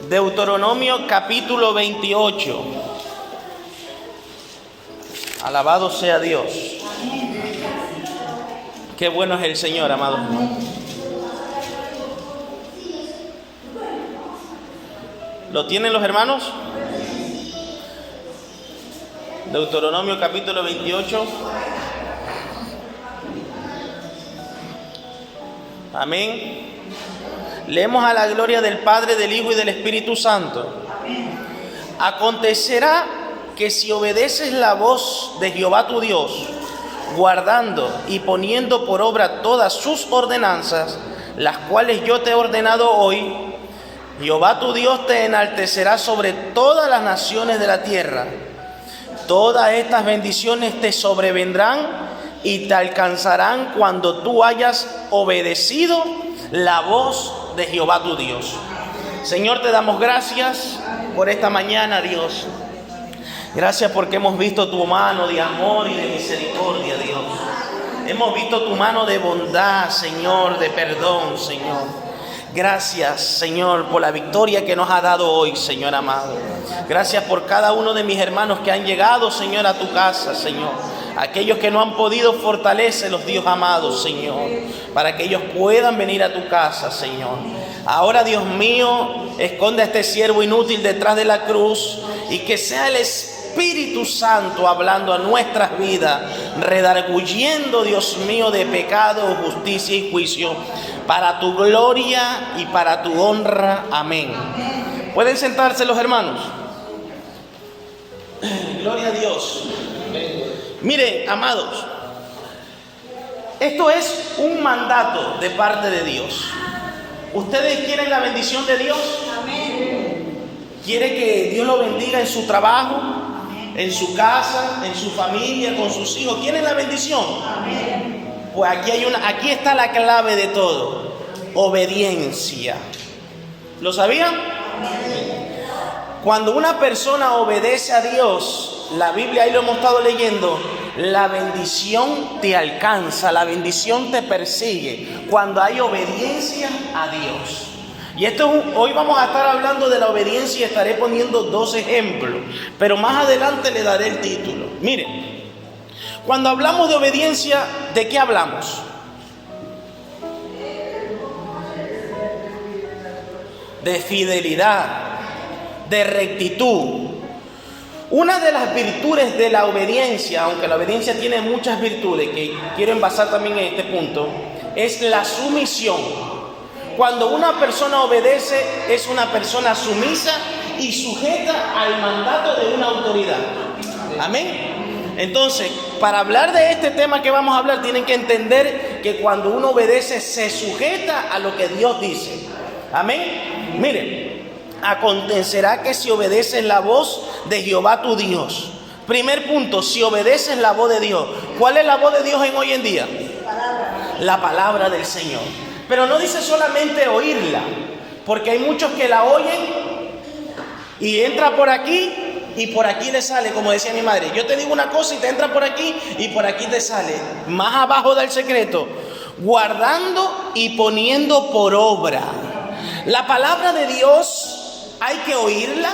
Deuteronomio capítulo 28. Alabado sea Dios. Qué bueno es el Señor, amados hermanos. ¿Lo tienen los hermanos? Deuteronomio capítulo 28. Amén. Leemos a la gloria del Padre, del Hijo y del Espíritu Santo. Acontecerá que si obedeces la voz de Jehová tu Dios, guardando y poniendo por obra todas sus ordenanzas, las cuales yo te he ordenado hoy, Jehová tu Dios te enaltecerá sobre todas las naciones de la tierra. Todas estas bendiciones te sobrevendrán y te alcanzarán cuando tú hayas obedecido la voz de Jehová tu Dios. Señor, te damos gracias por esta mañana, Dios. Gracias porque hemos visto tu mano de amor y de misericordia, Dios. Hemos visto tu mano de bondad, Señor, de perdón, Señor. Gracias, Señor, por la victoria que nos ha dado hoy, Señor amado. Gracias por cada uno de mis hermanos que han llegado, Señor, a tu casa, Señor. Aquellos que no han podido, fortalécelos, Dios amado, Señor, para que ellos puedan venir a tu casa, Señor. Ahora, Dios mío, esconde a este siervo inútil detrás de la cruz y que sea el Espíritu Santo hablando a nuestras vidas, redarguyendo, Dios mío, de pecado, justicia y juicio, para tu gloria y para tu honra. Amén. ¿Pueden sentarse los hermanos? Gloria a Dios. Miren, amados, esto es un mandato de parte de Dios. ¿Ustedes quieren la bendición de Dios? ¿Quiere que Dios lo bendiga en su trabajo, en su casa, en su familia, con sus hijos? ¿Quieren la bendición? Pues aquí está la clave de todo: obediencia. ¿Lo sabían? Cuando una persona obedece a Dios, la Biblia, ahí lo hemos estado leyendo, la bendición te alcanza, la bendición te persigue cuando hay obediencia a Dios. Y hoy vamos a estar hablando de la obediencia y estaré poniendo 2 ejemplos, pero más adelante le daré el título. Miren, cuando hablamos de obediencia, ¿de qué hablamos? De fidelidad, de rectitud. Una de las virtudes de la obediencia, aunque la obediencia tiene muchas virtudes que quiero envasar también en este punto, es la sumisión. Cuando una persona obedece, es una persona sumisa y sujeta al mandato de una autoridad. Amén. Entonces, para hablar de este tema que vamos a hablar, tienen que entender que cuando uno obedece, se sujeta a lo que Dios dice. Amén. Miren, acontecerá que si obedeces la voz de Jehová tu Dios. Primer punto, si obedeces la voz de Dios. ¿Cuál es la voz de Dios en hoy en día? La palabra del Señor. Pero no dice solamente oírla, porque hay muchos que la oyen y entra por aquí y por aquí le sale, como decía mi madre. Yo te digo una cosa y te entra por aquí y por aquí te sale. Más abajo da el secreto: guardando y poniendo por obra. La palabra de Dios hay que oírla,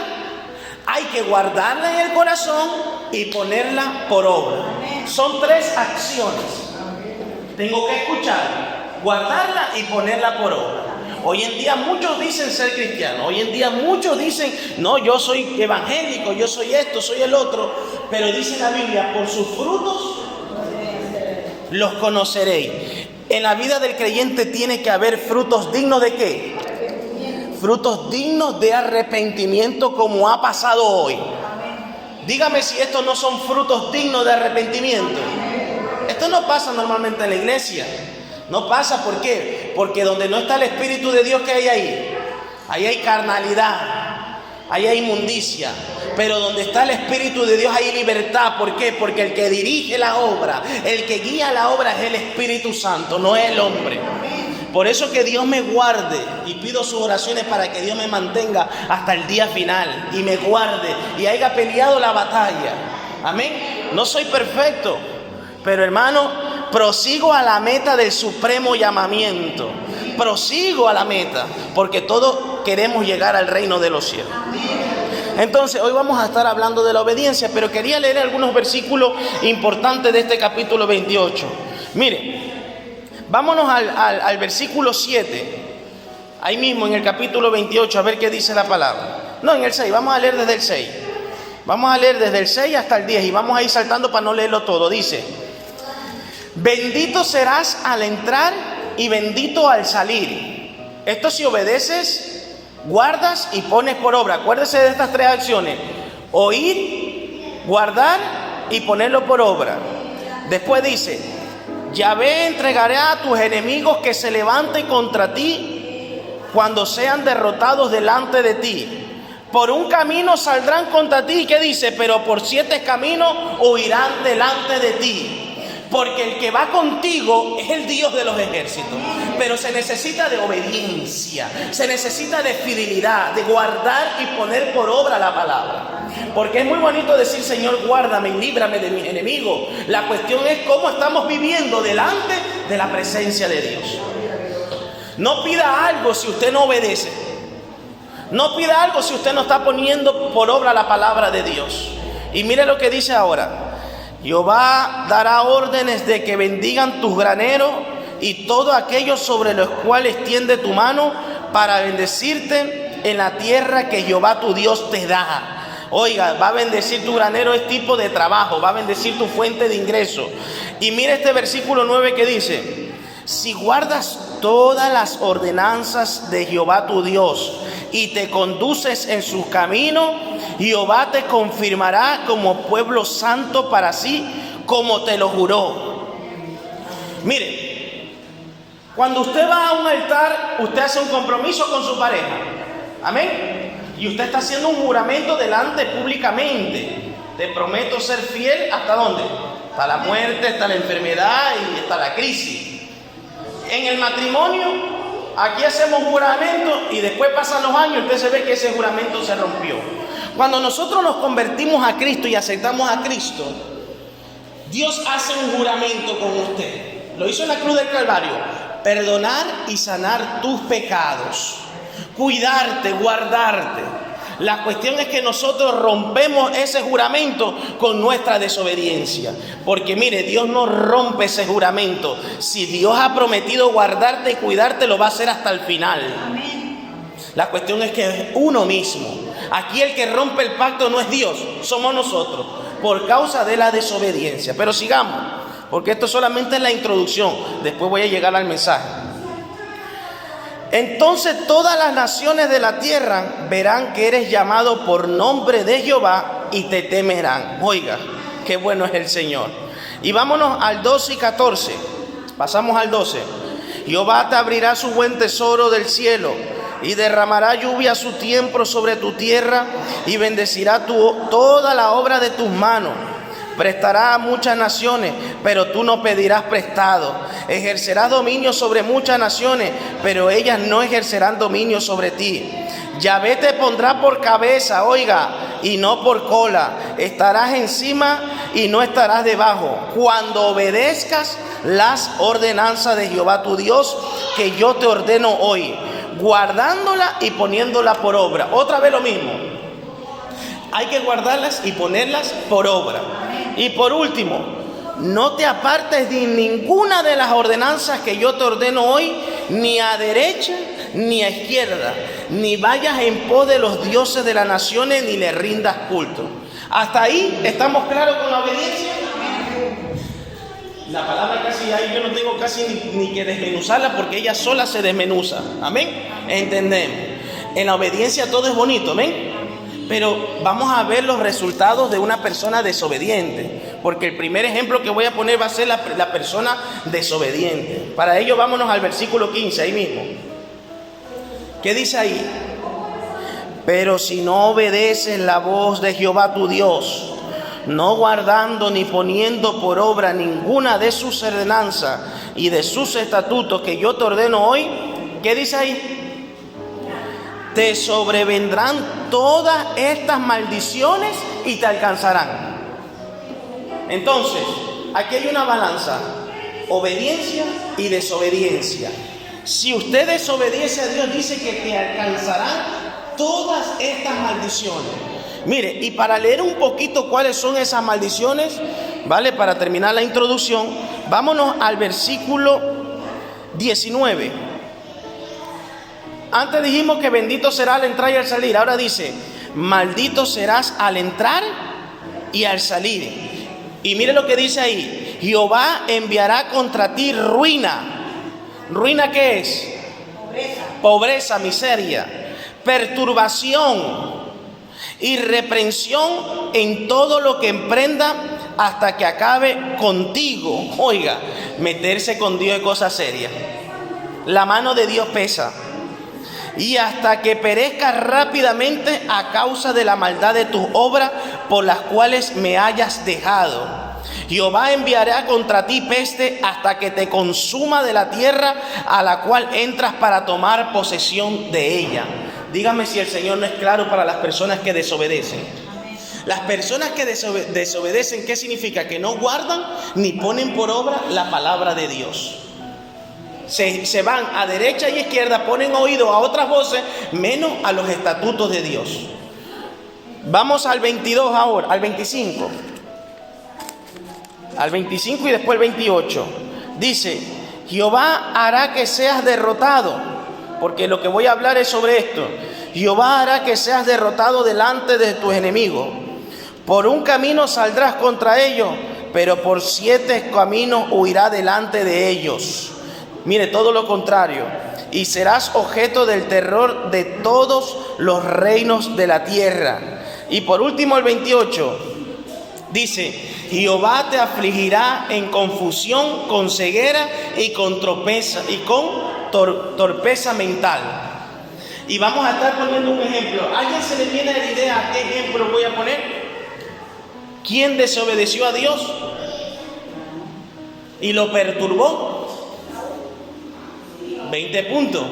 hay que guardarla en el corazón y ponerla por obra. Son 3 acciones. Tengo que escuchar, guardarla y ponerla por obra. Hoy en día muchos dicen ser cristianos. Hoy en día muchos dicen: no, yo soy evangélico, yo soy esto, soy el otro. Pero dice la Biblia: por sus frutos los conoceréis. En la vida del creyente tiene que haber frutos dignos ¿de qué? Frutos dignos de arrepentimiento, como ha pasado hoy. Dígame si estos no son frutos dignos de arrepentimiento. Esto no pasa normalmente en la iglesia. No pasa, ¿por qué? Porque donde no está el Espíritu de Dios, ¿qué hay ahí? Ahí hay carnalidad, ahí hay inmundicia. Pero donde está el Espíritu de Dios hay libertad. ¿Por qué? Porque el que dirige la obra, el que guía la obra es el Espíritu Santo, no es el hombre. Por eso que Dios me guarde, y pido sus oraciones para que Dios me mantenga hasta el día final y me guarde y haya peleado la batalla. Amén. No soy perfecto, pero hermano, prosigo a la meta del supremo llamamiento. prosigo a la meta, porque todos queremos llegar al reino de los cielos. Entonces, hoy vamos a estar hablando de la obediencia, pero quería leer algunos versículos importantes de este capítulo 28. Mire, vámonos al versículo 7, ahí mismo en el capítulo 28, a ver qué dice la palabra. No, en el 6, vamos a leer desde el 6. Vamos a leer desde el 6 hasta el 10 y vamos a ir saltando para no leerlo todo. Dice: bendito serás al entrar y bendito al salir. Esto si obedeces, guardas y pones por obra. Acuérdese de estas tres acciones: oír, guardar y ponerlo por obra. Después dice: Yahvé entregará a tus enemigos que se levanten contra ti cuando sean derrotados delante de ti. Por un camino saldrán contra ti, ¿qué dice? Pero por 7 caminos huirán delante de ti. Porque el que va contigo es el Dios de los ejércitos. Pero se necesita de obediencia, se necesita de fidelidad, de guardar y poner por obra la palabra. Porque es muy bonito decir: Señor, guárdame y líbrame de mis enemigos. La cuestión es cómo estamos viviendo delante de la presencia de Dios. No pida algo si usted no obedece. No pida algo si usted no está poniendo por obra la palabra de Dios. Y mire lo que dice ahora: Jehová dará órdenes de que bendigan tus graneros y todo aquello sobre los cuales tiende tu mano, para bendecirte en la tierra que Jehová tu Dios te da. Oiga, va a bendecir tu granero, es tipo de trabajo, va a bendecir tu fuente de ingreso. Y mire este versículo 9 que dice: si guardas todas las ordenanzas de Jehová tu Dios y te conduces en sus caminos, Jehová te confirmará como pueblo santo para sí, como te lo juró. Mire, cuando usted va a un altar, usted hace un compromiso con su pareja. Amén. Y usted está haciendo un juramento delante públicamente. Te prometo ser fiel ¿hasta dónde? Hasta la muerte, hasta la enfermedad y hasta la crisis. En el matrimonio, aquí hacemos juramento y después pasan los años y usted se ve que ese juramento se rompió. Cuando nosotros nos convertimos a Cristo y aceptamos a Cristo, Dios hace un juramento con usted. Lo hizo en la cruz del Calvario: perdonar y sanar tus pecados, cuidarte, guardarte. La cuestión es que nosotros rompemos ese juramento con nuestra desobediencia. Porque mire, Dios no rompe ese juramento. Si Dios ha prometido guardarte y cuidarte, lo va a hacer hasta el final. La cuestión es que es uno mismo. Aquí el que rompe el pacto no es Dios, somos nosotros, por causa de la desobediencia. Pero sigamos, porque esto solamente es la introducción. Después voy a llegar al mensaje. Entonces todas las naciones de la tierra verán que eres llamado por nombre de Jehová y te temerán. Oiga, qué bueno es el Señor. Y vámonos al 12 y 14. Pasamos al 12. Jehová te abrirá su buen tesoro del cielo y derramará lluvia a su tiempo sobre tu tierra y bendecirá toda la obra de tus manos. Prestará a muchas naciones, pero tú no pedirás prestado. Ejercerás dominio sobre muchas naciones, pero ellas no ejercerán dominio sobre ti. Yahvé te pondrá por cabeza, oiga, y no por cola. Estarás encima y no estarás debajo, cuando obedezcas las ordenanzas de Jehová tu Dios, que yo te ordeno hoy, guardándola y poniéndola por obra. Otra vez lo mismo. Hay que guardarlas y ponerlas por obra. Y por último, no te apartes de ninguna de las ordenanzas que yo te ordeno hoy, ni a derecha ni a izquierda, ni vayas en pos de los dioses de las naciones, ni le rindas culto. Hasta ahí, ¿estamos claros con la obediencia? La palabra casi ahí yo no tengo casi ni que desmenuzarla, porque ella sola se desmenuza. Amén. Entendemos. En la obediencia todo es bonito. Amén. Pero vamos a ver los resultados de una persona desobediente, porque el primer ejemplo que voy a poner va a ser la persona desobediente. Para ello vámonos al versículo 15, ahí mismo. ¿Qué dice ahí? Pero si no obedeces la voz de Jehová tu Dios, no guardando ni poniendo por obra ninguna de sus ordenanzas y de sus estatutos que yo te ordeno hoy, ¿qué dice ahí? Te sobrevendrán todas estas maldiciones y te alcanzarán. Entonces, aquí hay una balanza: obediencia y desobediencia. Si usted desobedece a Dios, dice que te alcanzarán todas estas maldiciones. Mire, y para leer un poquito cuáles son esas maldiciones, ¿vale? Para terminar la introducción, vámonos al versículo 19. Antes dijimos que bendito será al entrar y al salir. Ahora dice, maldito serás al entrar y al salir. Y mire lo que dice ahí: Jehová enviará contra ti ruina. ¿Ruina qué es? Pobreza, miseria, perturbación y reprensión en todo lo que emprenda hasta que acabe contigo. Oiga, meterse con Dios es cosa seria. La mano de Dios pesa. Y hasta que perezca rápidamente a causa de la maldad de tus obras por las cuales me hayas dejado. Jehová enviará contra ti peste hasta que te consuma de la tierra a la cual entras para tomar posesión de ella. Dígame si el Señor no es claro para las personas que desobedecen. Las personas que desobedecen, ¿qué significa? Que no guardan ni ponen por obra la palabra de Dios. Se van a derecha y izquierda, ponen oído a otras voces, menos a los estatutos de Dios. Vamos al 22 ahora, al 25. Al 25 y después el 28. Dice, Jehová hará que seas derrotado, porque lo que voy a hablar es sobre esto. Jehová hará que seas derrotado delante de tus enemigos. Por un camino saldrás contra ellos, pero por 7 caminos huirá delante de ellos. Mire, todo lo contrario. Y serás objeto del terror de todos los reinos de la tierra. Y por último el 28. Dice, Jehová te afligirá en confusión, con ceguera y con torpeza mental. Y vamos a estar poniendo un ejemplo. ¿A alguien se le viene la idea qué ejemplo voy a poner? ¿Quién desobedeció a Dios y lo perturbó? 20 puntos.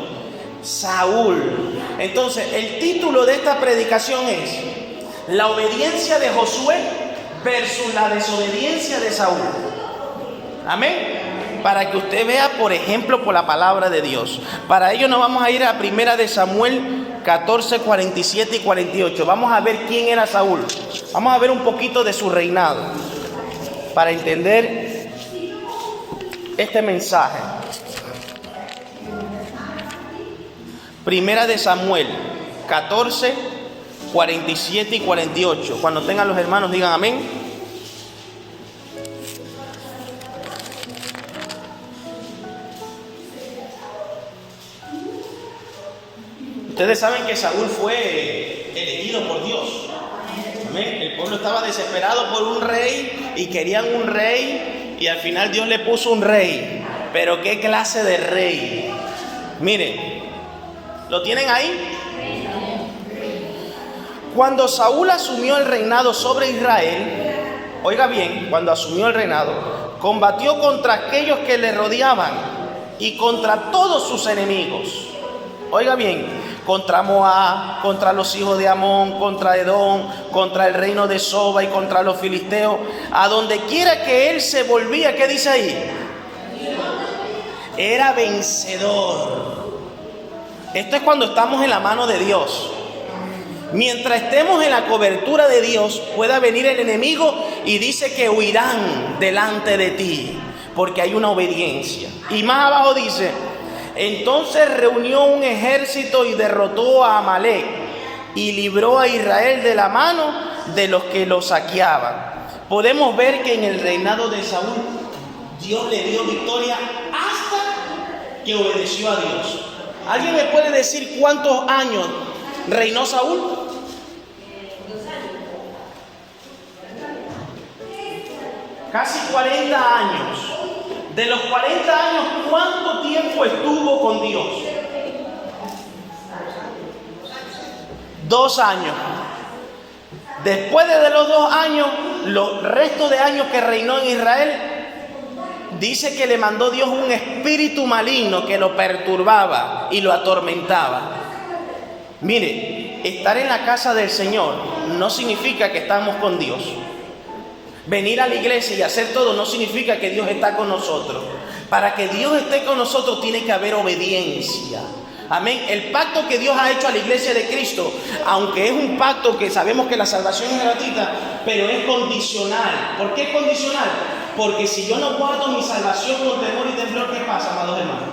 Saúl. Entonces, el título de esta predicación es la obediencia de Josué versus la desobediencia de Saúl. Amén. Para que usted vea, por ejemplo, por la palabra de Dios. Para ello nos vamos a ir a Primera de Samuel 14, 47 y 48. Vamos a ver quién era Saúl. Vamos a ver un poquito de su reinado para entender este mensaje. Primera de Samuel 14, 47 y 48. Cuando tengan los hermanos digan amén. Ustedes saben que Saúl fue elegido por Dios. Amén. El pueblo estaba desesperado por un rey y querían un rey, y al final Dios le puso un rey. Pero ¿qué clase de rey? Miren, ¿lo tienen ahí? Cuando Saúl asumió el reinado sobre Israel, oiga bien, cuando asumió el reinado, combatió contra aquellos que le rodeaban y contra todos sus enemigos. Oiga bien, contra Moab, contra los hijos de Amón, contra Edom, contra el reino de Soba y contra los filisteos. A donde quiera que él se volvía, ¿qué dice ahí? Era vencedor. Esto es cuando estamos en la mano de Dios. Mientras estemos en la cobertura de Dios, pueda venir el enemigo y dice que huirán delante de ti, porque hay una obediencia. Y más abajo dice, entonces reunió un ejército y derrotó a Amalek y libró a Israel de la mano de los que lo saqueaban. Podemos ver que en el reinado de Saúl, Dios le dio victoria hasta que obedeció a Dios. ¿Alguien me puede decir cuántos años reinó Saúl? Casi 40 años. De los 40 años, ¿cuánto tiempo estuvo con Dios? 2 años. Después de los 2 años, los restos de años que reinó en Israel, dice que le mandó Dios un espíritu maligno que lo perturbaba y lo atormentaba. Mire, estar en la casa del Señor no significa que estamos con Dios. Venir a la iglesia y hacer todo no significa que Dios está con nosotros. Para que Dios esté con nosotros tiene que haber obediencia. Amén. El pacto que Dios ha hecho a la iglesia de Cristo, aunque es un pacto que sabemos que la salvación es gratuita, pero es condicional. ¿Por qué es condicional? Porque si yo no guardo mi salvación con temor y temblor, ¿qué pasa, amados hermanos?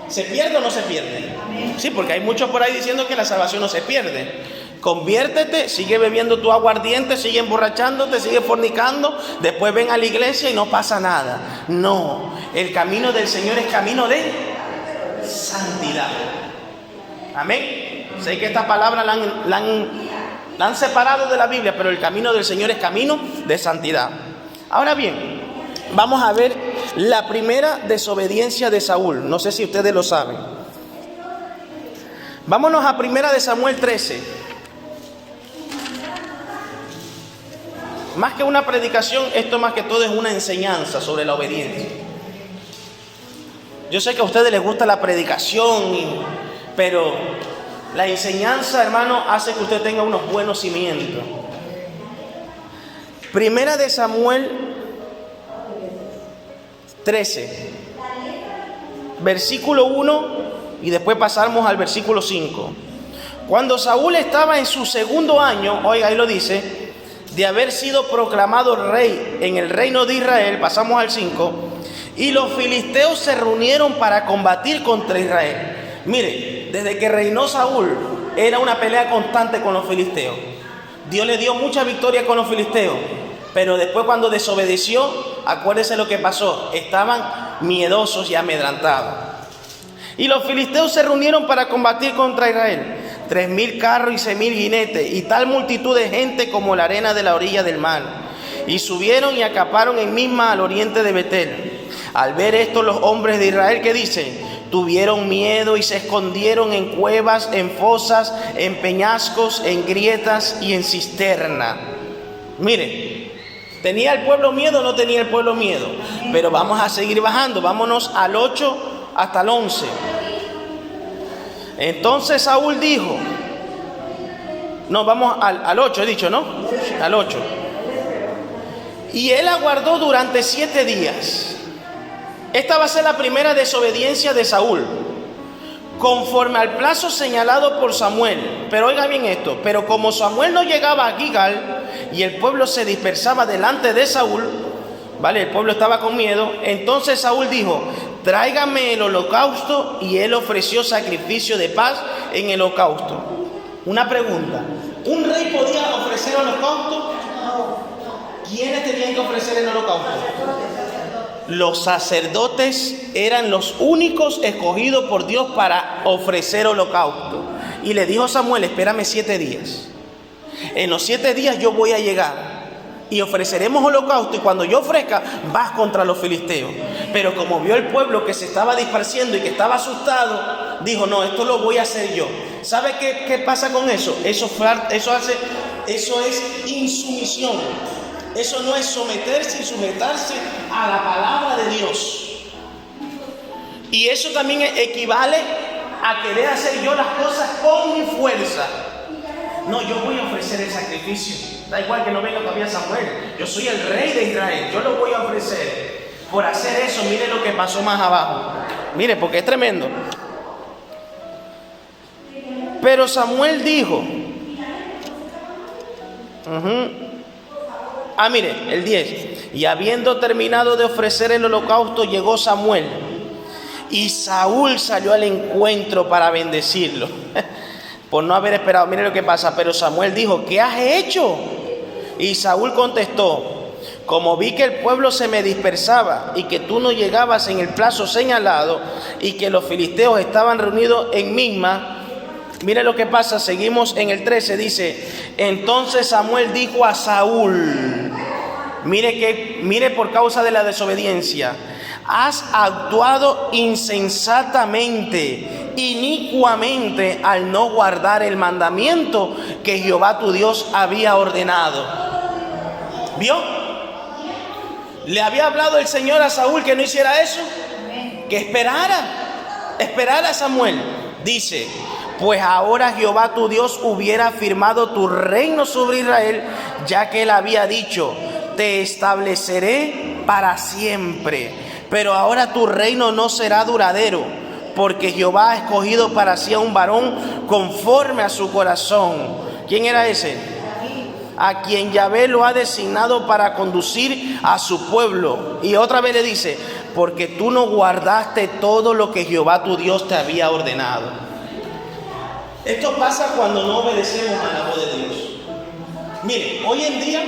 ¿Se pierde o no se pierde? Sí, porque hay muchos por ahí diciendo que la salvación no se pierde. Conviértete, sigue bebiendo tu aguardiente, sigue emborrachándote, sigue fornicando, después ven a la iglesia y no pasa nada. No, el camino del Señor es camino de santidad. Amén. Sé que esta palabra la han separado de la Biblia, pero el camino del Señor es camino de santidad. Ahora bien, vamos a ver la primera desobediencia de Saúl. No sé si ustedes lo saben. Vámonos a 1 de Samuel 13. Más que una predicación, esto más que todo es una enseñanza sobre la obediencia. Yo sé que a ustedes les gusta la predicación, pero la enseñanza, hermano, hace que usted tenga unos buenos cimientos. 1 de Samuel 13, versículo 1, y después pasamos al versículo 5. Cuando Saúl estaba en su segundo año, oiga, ahí lo dice, de haber sido proclamado rey en el reino de Israel, pasamos al 5, y los filisteos se reunieron para combatir contra Israel. Mire, desde que reinó Saúl, era una pelea constante con los filisteos. Dios le dio mucha victoria con los filisteos, pero después cuando desobedeció, acuérdese lo que pasó, estaban miedosos y amedrantados. Y los filisteos se reunieron para combatir contra Israel, 3,000 carros y 6,000 jinetes, y tal multitud de gente como la arena de la orilla del mar. Y subieron y acamparon en Misma al oriente de Betel. Al ver esto, los hombres de Israel, ¿qué dicen? Tuvieron miedo y se escondieron en cuevas, en fosas, en peñascos, en grietas y en cisterna. Mire, ¿tenía el pueblo miedo o no tenía el pueblo miedo? Pero vamos a seguir bajando, vámonos al 8 hasta el 11. Entonces Saúl dijo, no, vamos al 8, he dicho, ¿no? Al 8. Y él aguardó durante 7 días. Esta va a ser la primera desobediencia de Saúl, conforme al plazo señalado por Samuel. Pero oiga bien esto, pero como Samuel no llegaba a Gilgal y el pueblo se dispersaba delante de Saúl, ¿vale? El pueblo estaba con miedo. Entonces Saúl dijo, tráigame el holocausto, y él ofreció sacrificio de paz en el holocausto. Una pregunta, ¿un rey podía ofrecer holocausto? ¿Quiénes tenían que ofrecer el holocausto? Los sacerdotes eran los únicos escogidos por Dios para ofrecer holocausto. Y le dijo Samuel, espérame 7 días. En los 7 días yo voy a llegar y ofreceremos holocausto, y cuando yo ofrezca, vas contra los filisteos. Pero como vio el pueblo que se estaba dispersando y que estaba asustado, dijo, no, esto lo voy a hacer yo. ¿Sabe qué pasa con eso? Eso es insumisión. Eso no es someterse y sujetarse a la palabra de Dios. Y eso también equivale a querer hacer yo las cosas con mi fuerza. No, yo voy a ofrecer el sacrificio. Da igual que no venga todavía Samuel. Yo soy el rey de Israel. Yo lo voy a ofrecer. Por hacer eso, mire lo que pasó más abajo. Mire, porque es tremendo. Pero Samuel dijo... mire, el 10. Y habiendo terminado de ofrecer el holocausto, llegó Samuel. Y Saúl salió al encuentro para bendecirlo. Por no haber esperado. Mire lo que pasa. Pero Samuel dijo, ¿qué has hecho? Y Saúl contestó, como vi que el pueblo se me dispersaba y que tú no llegabas en el plazo señalado y que los filisteos estaban reunidos en Misma. Mire lo que pasa, seguimos en el 13, dice, entonces Samuel dijo a Saúl, mire por causa de la desobediencia, has actuado insensatamente, inicuamente, al no guardar el mandamiento que Jehová tu Dios había ordenado. ¿Vio? Le había hablado el Señor a Saúl que no hiciera eso, que esperara a Samuel. Dice, pues ahora Jehová tu Dios hubiera afirmado tu reino sobre Israel, ya que él había dicho, te estableceré para siempre. Pero ahora tu reino no será duradero, porque Jehová ha escogido para sí a un varón conforme a su corazón. ¿Quién era ese? A quien Yahvé lo ha designado para conducir a su pueblo. Y otra vez le dice, porque tú no guardaste todo lo que Jehová tu Dios te había ordenado. Esto pasa cuando no obedecemos a la voz de Dios. Mire, hoy en día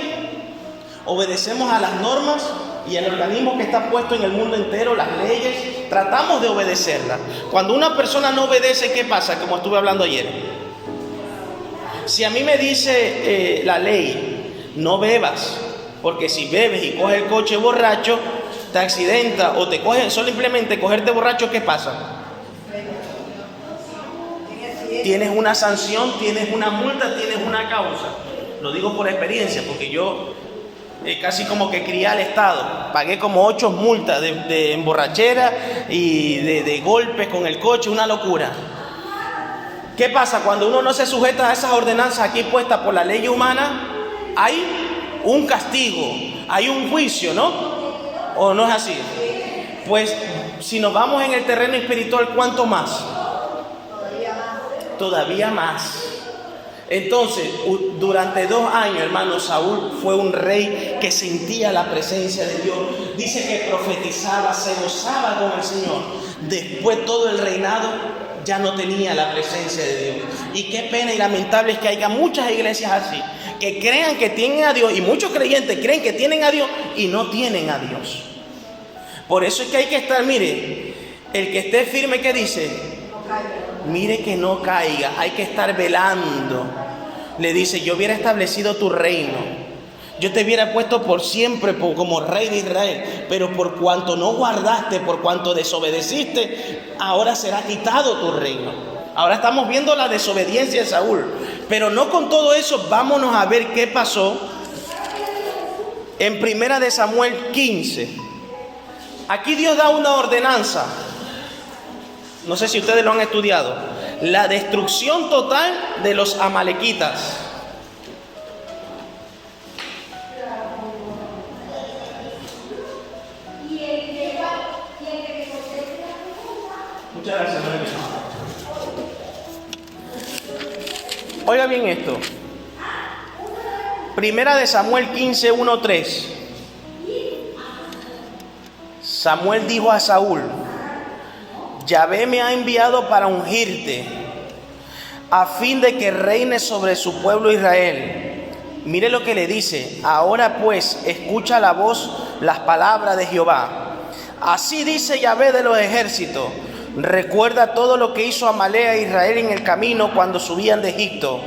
obedecemos a las normas y al organismo que está puesto en el mundo entero, las leyes, tratamos de obedecerlas. Cuando una persona no obedece, ¿qué pasa? Como estuve hablando ayer. Si a mí me dice la ley, no bebas, porque si bebes y coges el coche borracho, te accidenta o te cogen, simplemente cogerte borracho, ¿qué pasa? Tienes una sanción, tienes una multa, tienes una causa. Lo digo por experiencia, porque yo casi como que crié al Estado. Pagué como 8 multas de emborrachera y de golpes con el coche, una locura. ¿Qué pasa? Cuando uno no se sujeta a esas ordenanzas aquí puestas por la ley humana, hay un castigo, hay un juicio, ¿no? ¿O no es así? Pues si nos vamos en el terreno espiritual, ¿cuánto más? Todavía más. Entonces, durante 2 años, hermano, Saúl fue un rey que sentía la presencia de Dios. Dice que profetizaba, se gozaba con el Señor. Después todo el reinado ya no tenía la presencia de Dios. Y qué pena y lamentable es que haya muchas iglesias así, que crean que tienen a Dios, y muchos creyentes creen que tienen a Dios y no tienen a Dios. Por eso es que hay que estar, mire, el que esté firme, ¿qué dice? Mire que no caiga, hay que estar velando. Le dice, yo hubiera establecido tu reino, yo te hubiera puesto por siempre como rey de Israel, pero por cuanto no guardaste, por cuanto desobedeciste, ahora será quitado tu reino. Ahora estamos viendo la desobediencia de Saúl, pero no con todo eso. Vámonos a ver qué pasó en 1 de Samuel 15. Aquí Dios da una ordenanza. No sé si ustedes lo han estudiado. La destrucción total de los amalequitas. Muchas gracias, hermano. Oiga bien esto. 1 de Samuel 15, 1, 3. Samuel dijo a Saúl: Yahvé me ha enviado para ungirte, a fin de que reine sobre su pueblo Israel. Mire lo que le dice: ahora pues, escucha la voz, las palabras de Jehová. Así dice Yahvé de los ejércitos: recuerda todo lo que hizo Amalek a Israel en el camino cuando subían de Egipto.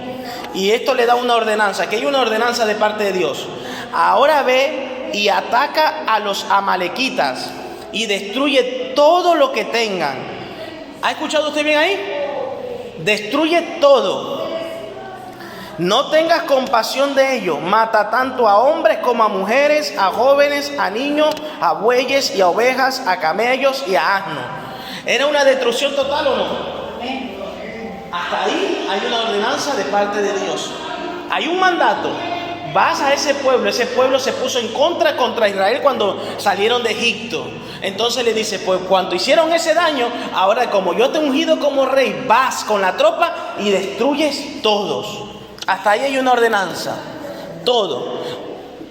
Y esto le da una ordenanza, que hay una ordenanza de parte de Dios. Ahora ve y ataca a los amalequitas y destruye todo lo que tengan. ¿Ha escuchado usted bien ahí? Destruye todo. No tengas compasión de ellos. Mata tanto a hombres como a mujeres, a jóvenes, a niños, a bueyes y a ovejas, a camellos y a asnos. ¿Era una destrucción total o no? Hasta ahí hay una ordenanza de parte de Dios. Hay un mandato. Vas a ese pueblo se puso en contra Israel cuando salieron de Egipto. Entonces le dice, pues cuando hicieron ese daño, ahora como yo te he ungido como rey, vas con la tropa y destruyes todos. Hasta ahí hay una ordenanza. Todo.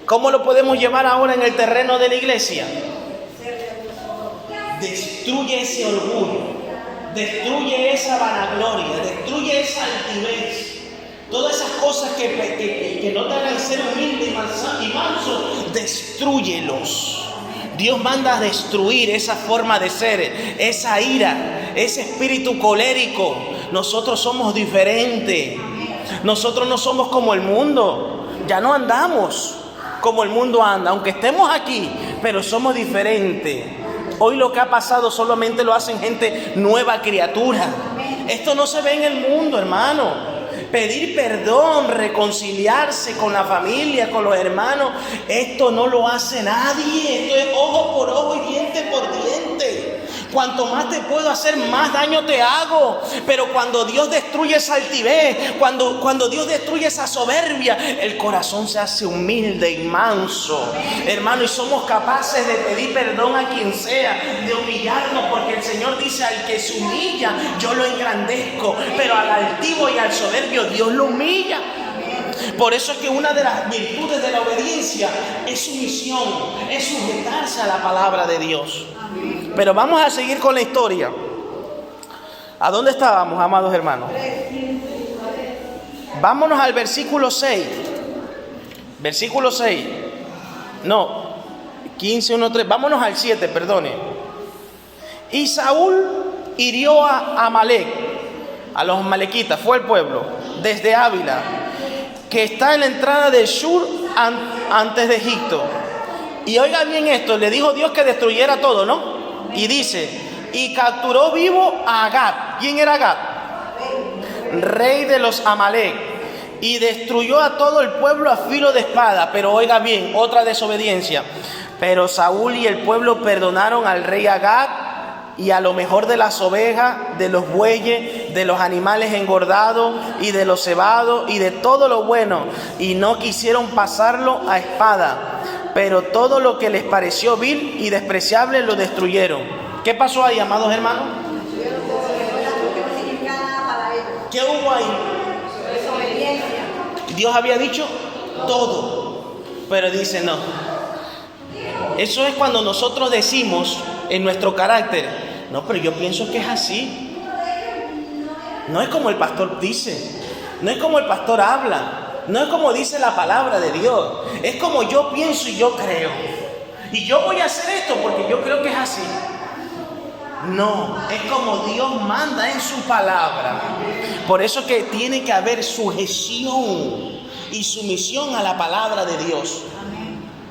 ¿Cómo lo podemos llevar ahora en el terreno de la iglesia? Destruye ese orgullo, destruye esa vanagloria, destruye esa altivez. Todas esas cosas que no te hagan ser humilde y manso, destrúyelos. Dios manda a destruir esa forma de ser, esa ira, ese espíritu colérico. Nosotros somos diferentes. Nosotros no somos como el mundo. Ya no andamos como el mundo anda, aunque estemos aquí, pero somos diferentes. Hoy lo que ha pasado solamente lo hacen gente nueva criatura. Esto no se ve en el mundo, hermano. Pedir perdón, reconciliarse con la familia, con los hermanos, esto no lo hace nadie. Esto es ojo por ojo y diente por diente. Cuanto más te puedo hacer, más daño te hago. Pero cuando Dios destruye esa altivez, cuando Dios destruye esa soberbia, el corazón se hace humilde y manso, hermano, y somos capaces de pedir perdón a quien sea, de humillarnos, porque el Señor dice: al que se humilla, yo lo engrandezco, pero al altivo y al soberbio, Dios lo humilla. Por eso es que una de las virtudes de la obediencia es sumisión, es sujetarse a la palabra de Dios. Pero vamos a seguir con la historia. ¿A dónde estábamos, amados hermanos? Vámonos al versículo 6. Versículo 6. No, 15, 1, 3. Vámonos al 7, perdone. Y Saúl hirió a Amalec, a los amalequitas, fue el pueblo, desde Ávila, que está en la entrada de Shur antes de Egipto. Y oiga bien esto, le dijo Dios que destruyera todo, ¿no? Y dice: y capturó vivo a Agag. ¿Quién era Agag? Rey de los Amalec. Y destruyó a todo el pueblo a filo de espada. Pero oiga bien, otra desobediencia. Pero Saúl y el pueblo perdonaron al rey Agag y a lo mejor de las ovejas, de los bueyes, de los animales engordados y de los cebados y de todo lo bueno, y no quisieron pasarlo a espada, pero todo lo que les pareció vil y despreciable lo destruyeron. ¿Qué pasó ahí, amados hermanos? ¿Qué hubo ahí? Dios había dicho todo, pero dice no. Eso es cuando nosotros decimos en nuestro carácter: no, pero yo pienso que es así. No es como el pastor dice, no es como el pastor habla, no es como dice la palabra de Dios. Es como yo pienso y yo creo. Y yo voy a hacer esto porque yo creo que es así. No, es como Dios manda en su palabra. Por eso que tiene que haber sujeción y sumisión a la palabra de Dios.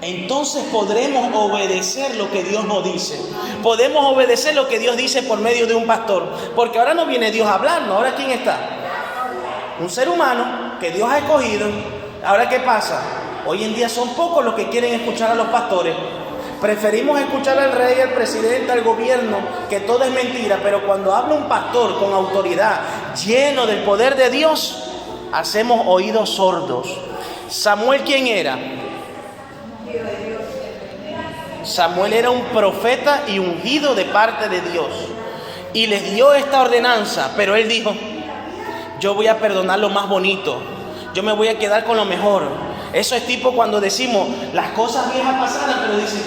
Entonces podremos obedecer lo que Dios nos dice. Podemos obedecer lo que Dios dice por medio de un pastor. Porque ahora no viene Dios a hablarnos. ¿Ahora quién está? Un ser humano que Dios ha escogido. Ahora, ¿qué pasa? Hoy en día son pocos los que quieren escuchar a los pastores. Preferimos escuchar al rey, al presidente, al gobierno, que todo es mentira. Pero cuando habla un pastor con autoridad, lleno del poder de Dios, hacemos oídos sordos. ¿Samuel quién era? Samuel era un profeta y ungido de parte de Dios, y les dio esta ordenanza, pero él dijo: yo voy a perdonar lo más bonito, yo me voy a quedar con lo mejor. Eso es tipo cuando decimos las cosas viejas pasadas, pero dicen: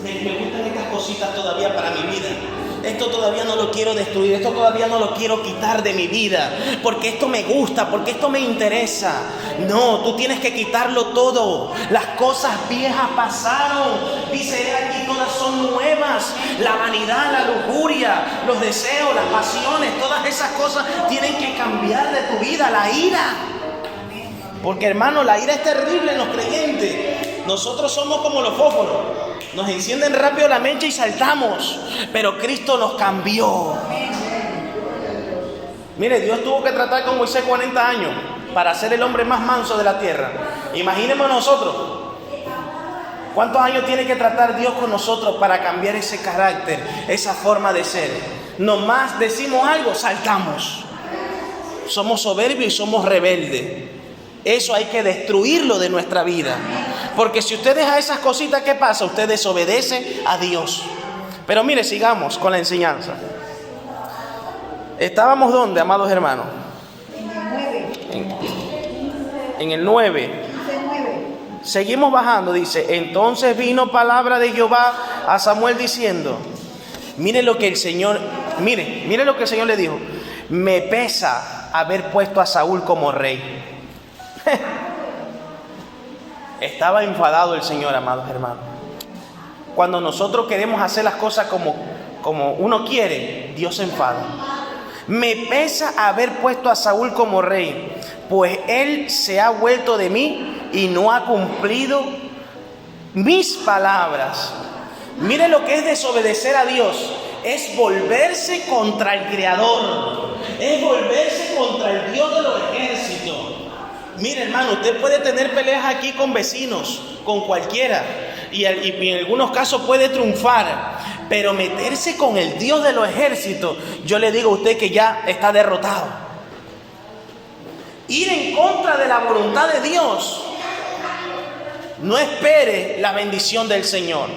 me gustan estas cositas todavía para mi vida. Esto todavía no lo quiero destruir, esto todavía no lo quiero quitar de mi vida, porque esto me gusta, porque esto me interesa. No, tú tienes que quitarlo todo. Las cosas viejas pasaron, dice aquí, todas son nuevas. La vanidad, la lujuria, los deseos, las pasiones, todas esas cosas tienen que cambiar de tu vida. La ira, porque hermano, la ira es terrible en los creyentes. Nosotros somos como los fósforos, nos encienden rápido la mecha y saltamos, pero Cristo nos cambió. Mire, Dios tuvo que tratar con Moisés 40 años para ser el hombre más manso de la tierra. Imaginemos nosotros, ¿cuántos años tiene que tratar Dios con nosotros para cambiar ese carácter, esa forma de ser? Nomás decimos algo, saltamos. Somos soberbios y somos rebeldes. Eso hay que destruirlo de nuestra vida. Porque si usted deja esas cositas, ¿qué pasa? Usted desobedece a Dios. Pero mire, sigamos con la enseñanza. ¿Estábamos dónde, amados hermanos? En el 9. Seguimos bajando, dice: entonces vino palabra de Jehová a Samuel diciendo: mire lo que el Señor le dijo: me pesa haber puesto a Saúl como rey. Estaba enfadado el Señor, amados hermanos. Cuando nosotros queremos hacer las cosas como uno quiere, Dios se enfada. Me pesa haber puesto a Saúl como rey, pues él se ha vuelto de mí y no ha cumplido mis palabras. Mire lo que es desobedecer a Dios. Es volverse contra el Creador. Es volverse contra el Dios de los ejércitos. Mire, hermano, usted puede tener peleas aquí con vecinos, con cualquiera, y en algunos casos puede triunfar, Pero meterse con el Dios de los ejércitos, yo le digo a usted que ya está derrotado. Ir en contra de la voluntad de Dios. No espere la bendición del Señor.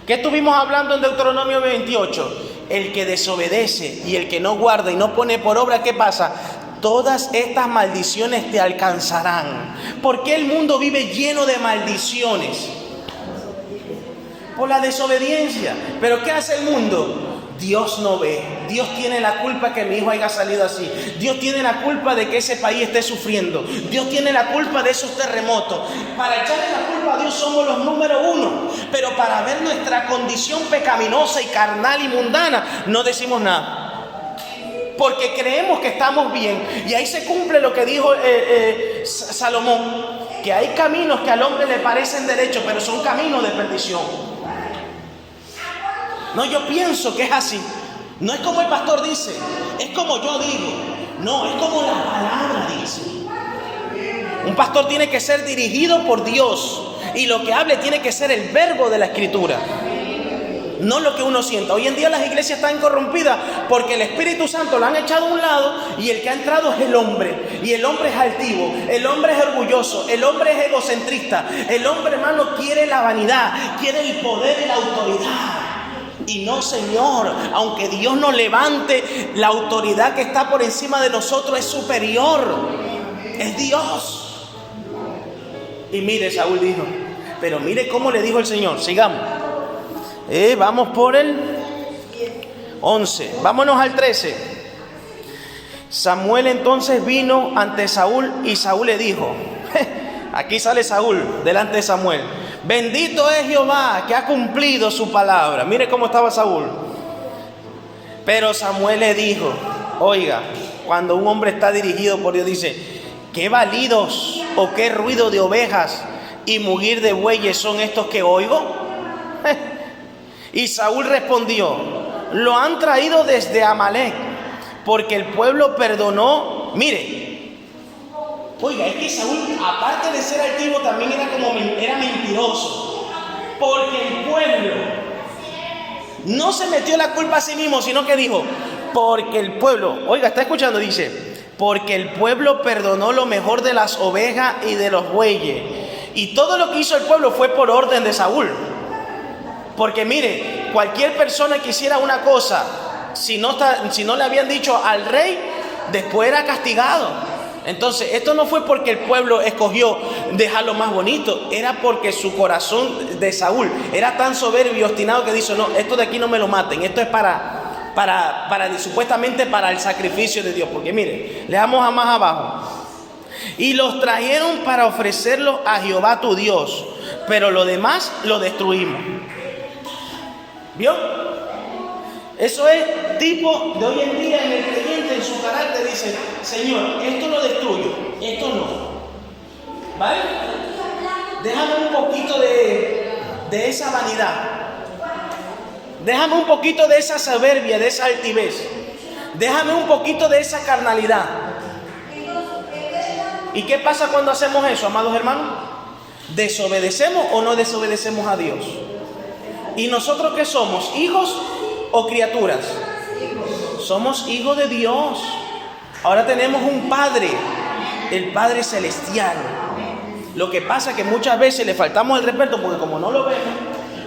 ¿Qué estuvimos hablando en Deuteronomio 28? El que desobedece y el que no guarda y no pone por obra, ¿qué pasa? Todas estas maldiciones te alcanzarán. ¿Por qué el mundo vive lleno de maldiciones? Por la desobediencia. ¿Pero qué hace el mundo? Dios no ve. Dios tiene la culpa que mi hijo haya salido así. Dios tiene la culpa de que ese país esté sufriendo. Dios tiene la culpa de esos terremotos. Para echarle la culpa a Dios somos los número uno. Pero para ver nuestra condición pecaminosa y carnal y mundana, no decimos nada. Porque creemos que estamos bien. Y ahí se cumple lo que dijo Salomón. Que hay caminos que al hombre le parecen derechos, pero son caminos de perdición. No, yo pienso que es así. No es como el pastor dice, es como yo digo. No, es como la palabra dice. Un pastor tiene que ser dirigido por Dios. Y lo que hable tiene que ser el verbo de la Escritura. No lo que uno sienta. Hoy en día las iglesias están corrompidas porque el Espíritu Santo lo han echado a un lado y el que ha entrado es el hombre. Y el hombre es altivo, el hombre es orgulloso, el hombre es egocentrista. El hombre, hermano, quiere la vanidad, quiere el poder y la autoridad. Y no, Señor, aunque Dios nos levante, la autoridad que está por encima de nosotros es superior. Es Dios. Y mire, Saúl dijo, pero mire cómo le dijo el Señor. Sigamos. Vamos por el 11. Vámonos al 13. Samuel entonces vino ante Saúl y Saúl le dijo, aquí sale Saúl delante de Samuel. Bendito es Jehová que ha cumplido su palabra. Mire cómo estaba Saúl. Pero Samuel le dijo, oiga, cuando un hombre está dirigido por Dios, dice, qué balidos o qué ruido de ovejas y mugir de bueyes son estos que oigo. Y Saúl respondió, lo han traído desde Amalec, porque el pueblo perdonó. Mire, oiga, es que Saúl, aparte de ser altivo, también era mentiroso. Porque el pueblo no se metió la culpa a sí mismo, sino que dijo, porque el pueblo, oiga, está escuchando, dice, porque el pueblo perdonó lo mejor de las ovejas y de los bueyes. Y todo lo que hizo el pueblo fue por orden de Saúl. Porque mire, cualquier persona que hiciera una cosa, si no le habían dicho al rey, después era castigado. Entonces, esto no fue porque el pueblo escogió dejarlo más bonito, era porque su corazón de Saúl era tan soberbio y obstinado que dijo, no, esto de aquí no me lo maten, esto es supuestamente para el sacrificio de Dios. Porque mire, leamos a más abajo. Y los trajeron para ofrecerlos a Jehová tu Dios, pero lo demás lo destruimos. ¿Vio? Eso es tipo de hoy en día en el creyente, en su carácter, dice, Señor, esto lo destruyo, esto no. ¿Vale? Déjame un poquito de esa vanidad. Déjame un poquito de esa soberbia, de esa altivez. Déjame un poquito de esa carnalidad. ¿Y qué pasa cuando hacemos eso, amados hermanos? ¿Desobedecemos o no desobedecemos a Dios? ¿Y nosotros qué somos? ¿Hijos o criaturas? Somos hijos de Dios. Ahora tenemos un Padre, el Padre Celestial. Lo que pasa es que muchas veces le faltamos el respeto porque como no lo vemos,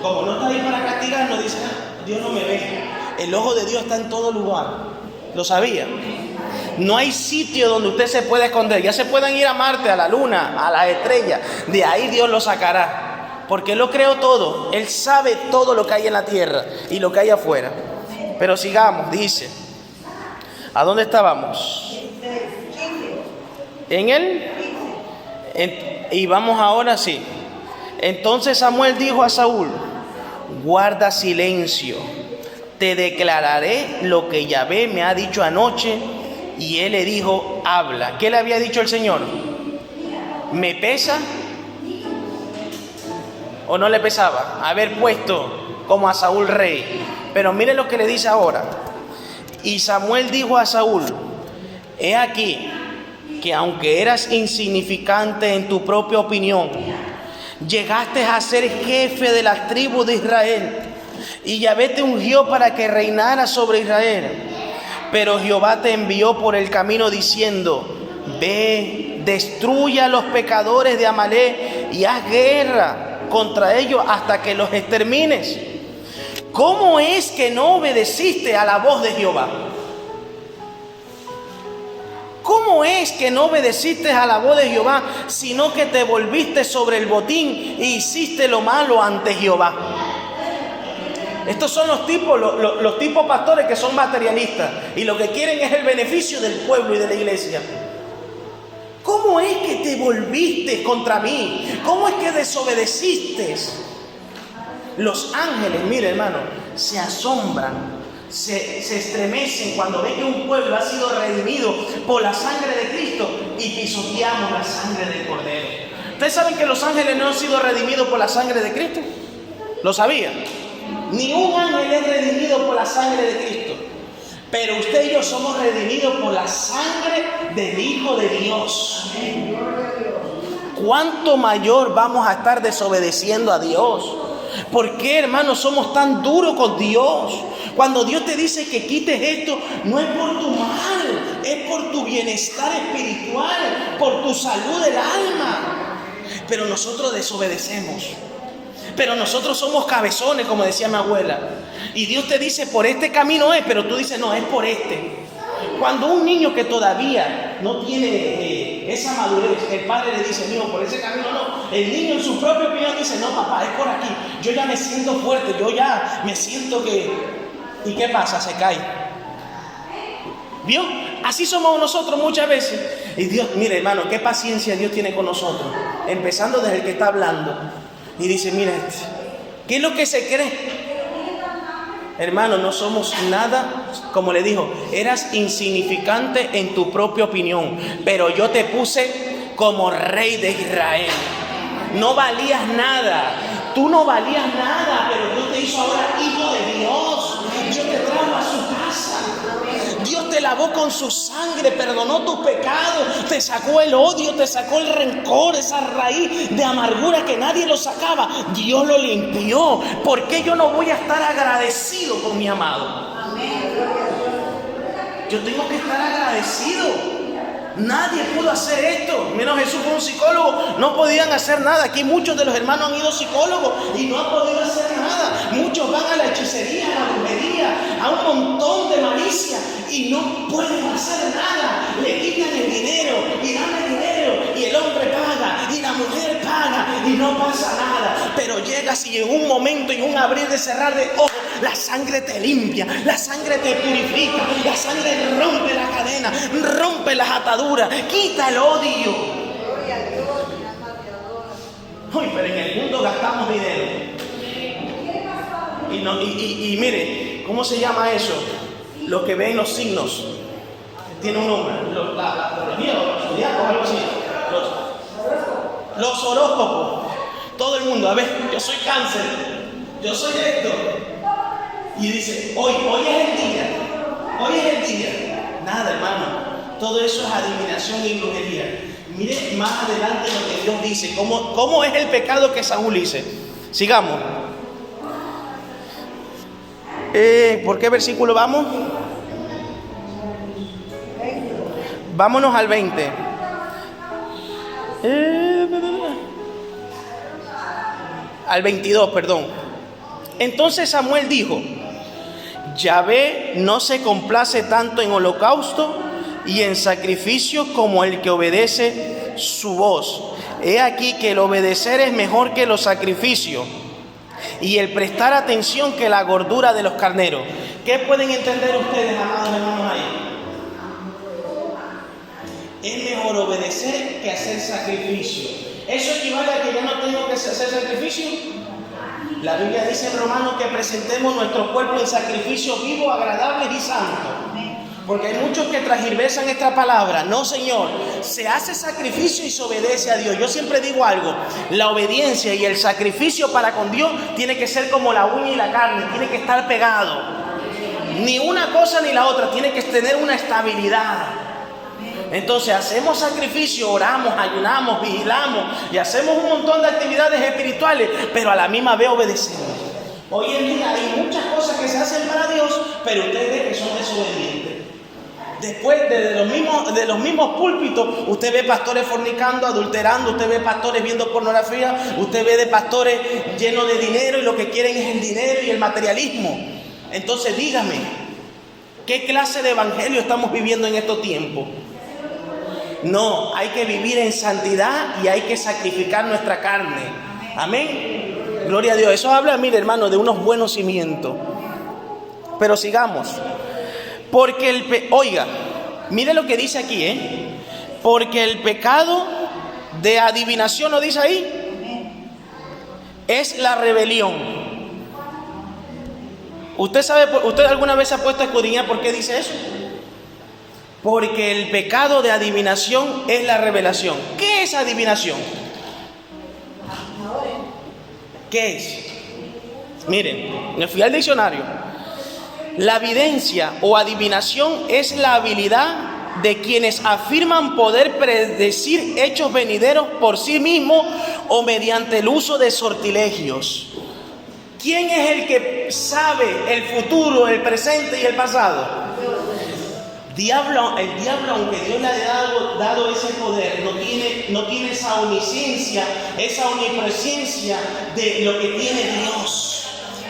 como no está ahí para castigarnos, dice, Dios no me ve. El ojo de Dios está en todo lugar. ¿Lo sabía? No hay sitio donde usted se pueda esconder. Ya se pueden ir a Marte, a la Luna, a las estrellas. De ahí Dios lo sacará. Porque Él lo creó todo. Él sabe todo lo que hay en la tierra y lo que hay afuera. Pero sigamos, dice. ¿A dónde estábamos? En él. Y vamos ahora sí. Entonces Samuel dijo a Saúl, guarda silencio. Te declararé lo que Yahvé me ha dicho anoche. Y él le dijo, habla. ¿Qué le había dicho el Señor? ¿Me pesa? ¿O no le pesaba haber puesto como a Saúl rey? Pero mire lo que le dice ahora. Y Samuel dijo a Saúl, he aquí que aunque eras insignificante en tu propia opinión, llegaste a ser jefe de las tribus de Israel. y Yahvé te ungió para que reinaras sobre Israel. Pero Jehová te envió por el camino diciendo: ve, destruye a los pecadores de Amalec y haz guerra contra ellos hasta que los extermines. ¿Cómo es que no obedeciste a la voz de Jehová? ¿Cómo es que no obedeciste a la voz de Jehová, sino que te volviste sobre el botín y hiciste lo malo ante Jehová? Estos son los tipos pastores que son materialistas y lo que quieren es el beneficio del pueblo y de la iglesia. ¿Cómo es que te volviste contra mí? ¿Cómo es que desobedeciste? Los ángeles, mire hermano, se asombran, se estremecen cuando ven que un pueblo ha sido redimido por la sangre de Cristo y pisoteamos la sangre del Cordero. ¿Ustedes saben que los ángeles no han sido redimidos por la sangre de Cristo? ¿Lo sabían? Ni un ángel es redimido por la sangre de Cristo. Pero usted y yo somos redimidos por la sangre del Hijo de Dios. ¿Cuánto mayor vamos a estar desobedeciendo a Dios? ¿Por qué, hermanos, somos tan duros con Dios? Cuando Dios te dice que quites esto, no es por tu mal, es por tu bienestar espiritual, por tu salud del alma. Pero nosotros desobedecemos. Pero nosotros somos cabezones, como decía mi abuela. Y Dios te dice, por este camino es, pero tú dices, no, es por este. Cuando un niño que todavía no tiene esa madurez, el padre le dice, mijo, por ese camino no. El niño en su propia opinión dice, no papá, es por aquí. Yo ya me siento fuerte, yo ya me siento que... ¿Y qué pasa? Se cae. ¿Vio? Así somos nosotros muchas veces. Y Dios, mire hermano, qué paciencia Dios tiene con nosotros. Empezando desde el que está hablando. Y dice, mira, ¿qué es lo que se cree? Hermano, no somos nada, como le dijo, eras insignificante en tu propia opinión, pero yo te puse como rey de Israel. No valías nada, tú no valías nada, pero Dios te hizo ahora hijo de Dios. Dios te trajo a su casa. Dios te lavó con su sangre, perdonó tus pecados, te sacó el odio, te sacó el rencor, esa raíz de amargura que nadie lo sacaba. Dios lo limpió. ¿Por qué yo no voy a estar agradecido con mi amado? Yo tengo que estar agradecido. Nadie pudo hacer esto, menos Jesús fue un psicólogo, no podían hacer nada. Aquí muchos de los hermanos han ido psicólogos y no han podido hacer nada. Muchos van a la hechicería, a la brujería, a un montón de malicia y no pueden hacer nada. Le quitan el dinero y dan el dinero y el hombre paga y la mujer paga y no pasa nada. Pero llegas y en un momento, en un abrir de cerrar de ojos, la sangre te limpia, la sangre te purifica, la sangre rompe la cadena, rompe las ataduras, quita el odio. Uy, pero en el mundo gastamos dinero. Y mire, ¿cómo se llama eso? Los que ven los signos. Tiene un nombre. La astrología o los zodiacos, algo así. Los horóscopos. Todo el mundo, a ver, yo soy cáncer, yo soy esto. Y dice, hoy es el día, hoy es el día. Nada, hermano, todo eso es adivinación y brujería. Mire más adelante lo que Dios dice, cómo es el pecado que Saúl hizo. Sigamos. ¿Por qué versículo vamos? Vámonos al 20. Al 22, perdón. Entonces Samuel dijo, Yahvé no se complace tanto en holocausto y en sacrificio como el que obedece su voz. He aquí que el obedecer es mejor que los sacrificios y el prestar atención que la gordura de los carneros. ¿Qué pueden entender ustedes, amados hermanos, ahí? Es mejor obedecer que hacer sacrificio. ¿Eso equivale a que ya no tengo que hacer sacrificio? La Biblia dice en Romanos que presentemos nuestro cuerpo en sacrificio vivo, agradable y santo. Porque hay muchos que transgirversan esta palabra. No, Señor, se hace sacrificio y se obedece a Dios. Yo siempre digo algo, la obediencia y el sacrificio para con Dios tiene que ser como la uña y la carne, tiene que estar pegado. Ni una cosa ni la otra, tiene que tener una estabilidad. Entonces hacemos sacrificio, oramos, ayunamos, vigilamos y hacemos un montón de actividades espirituales, pero a la misma vez obedecemos. Hoy en día hay muchas cosas que se hacen para Dios, pero usted ve que son desobedientes. Después de los mismos púlpitos, usted ve pastores fornicando, adulterando, usted ve pastores viendo pornografía, usted ve de pastores llenos de dinero y lo que quieren es el dinero y el materialismo. Entonces dígame, ¿qué clase de evangelio estamos viviendo en estos tiempos? No, hay que vivir en santidad y hay que sacrificar nuestra carne. Amén. Gloria a Dios. Eso habla, mire hermano, de unos buenos cimientos. Pero sigamos. Porque oiga, mire lo que dice aquí, porque el pecado de adivinación, ¿lo dice ahí? Es la rebelión. ¿Usted alguna vez se ha puesto a escudriñar por qué dice eso? Porque el pecado de adivinación es la revelación. ¿Qué es adivinación? ¿Qué es? Miren, me fui al diccionario. La evidencia o adivinación es la habilidad de quienes afirman poder predecir hechos venideros por sí mismos o mediante el uso de sortilegios. ¿Quién es el que sabe el futuro, el presente y el pasado? El diablo, aunque Dios le haya dado ese poder, no tiene esa omnisciencia, esa omnipresencia de lo que tiene Dios.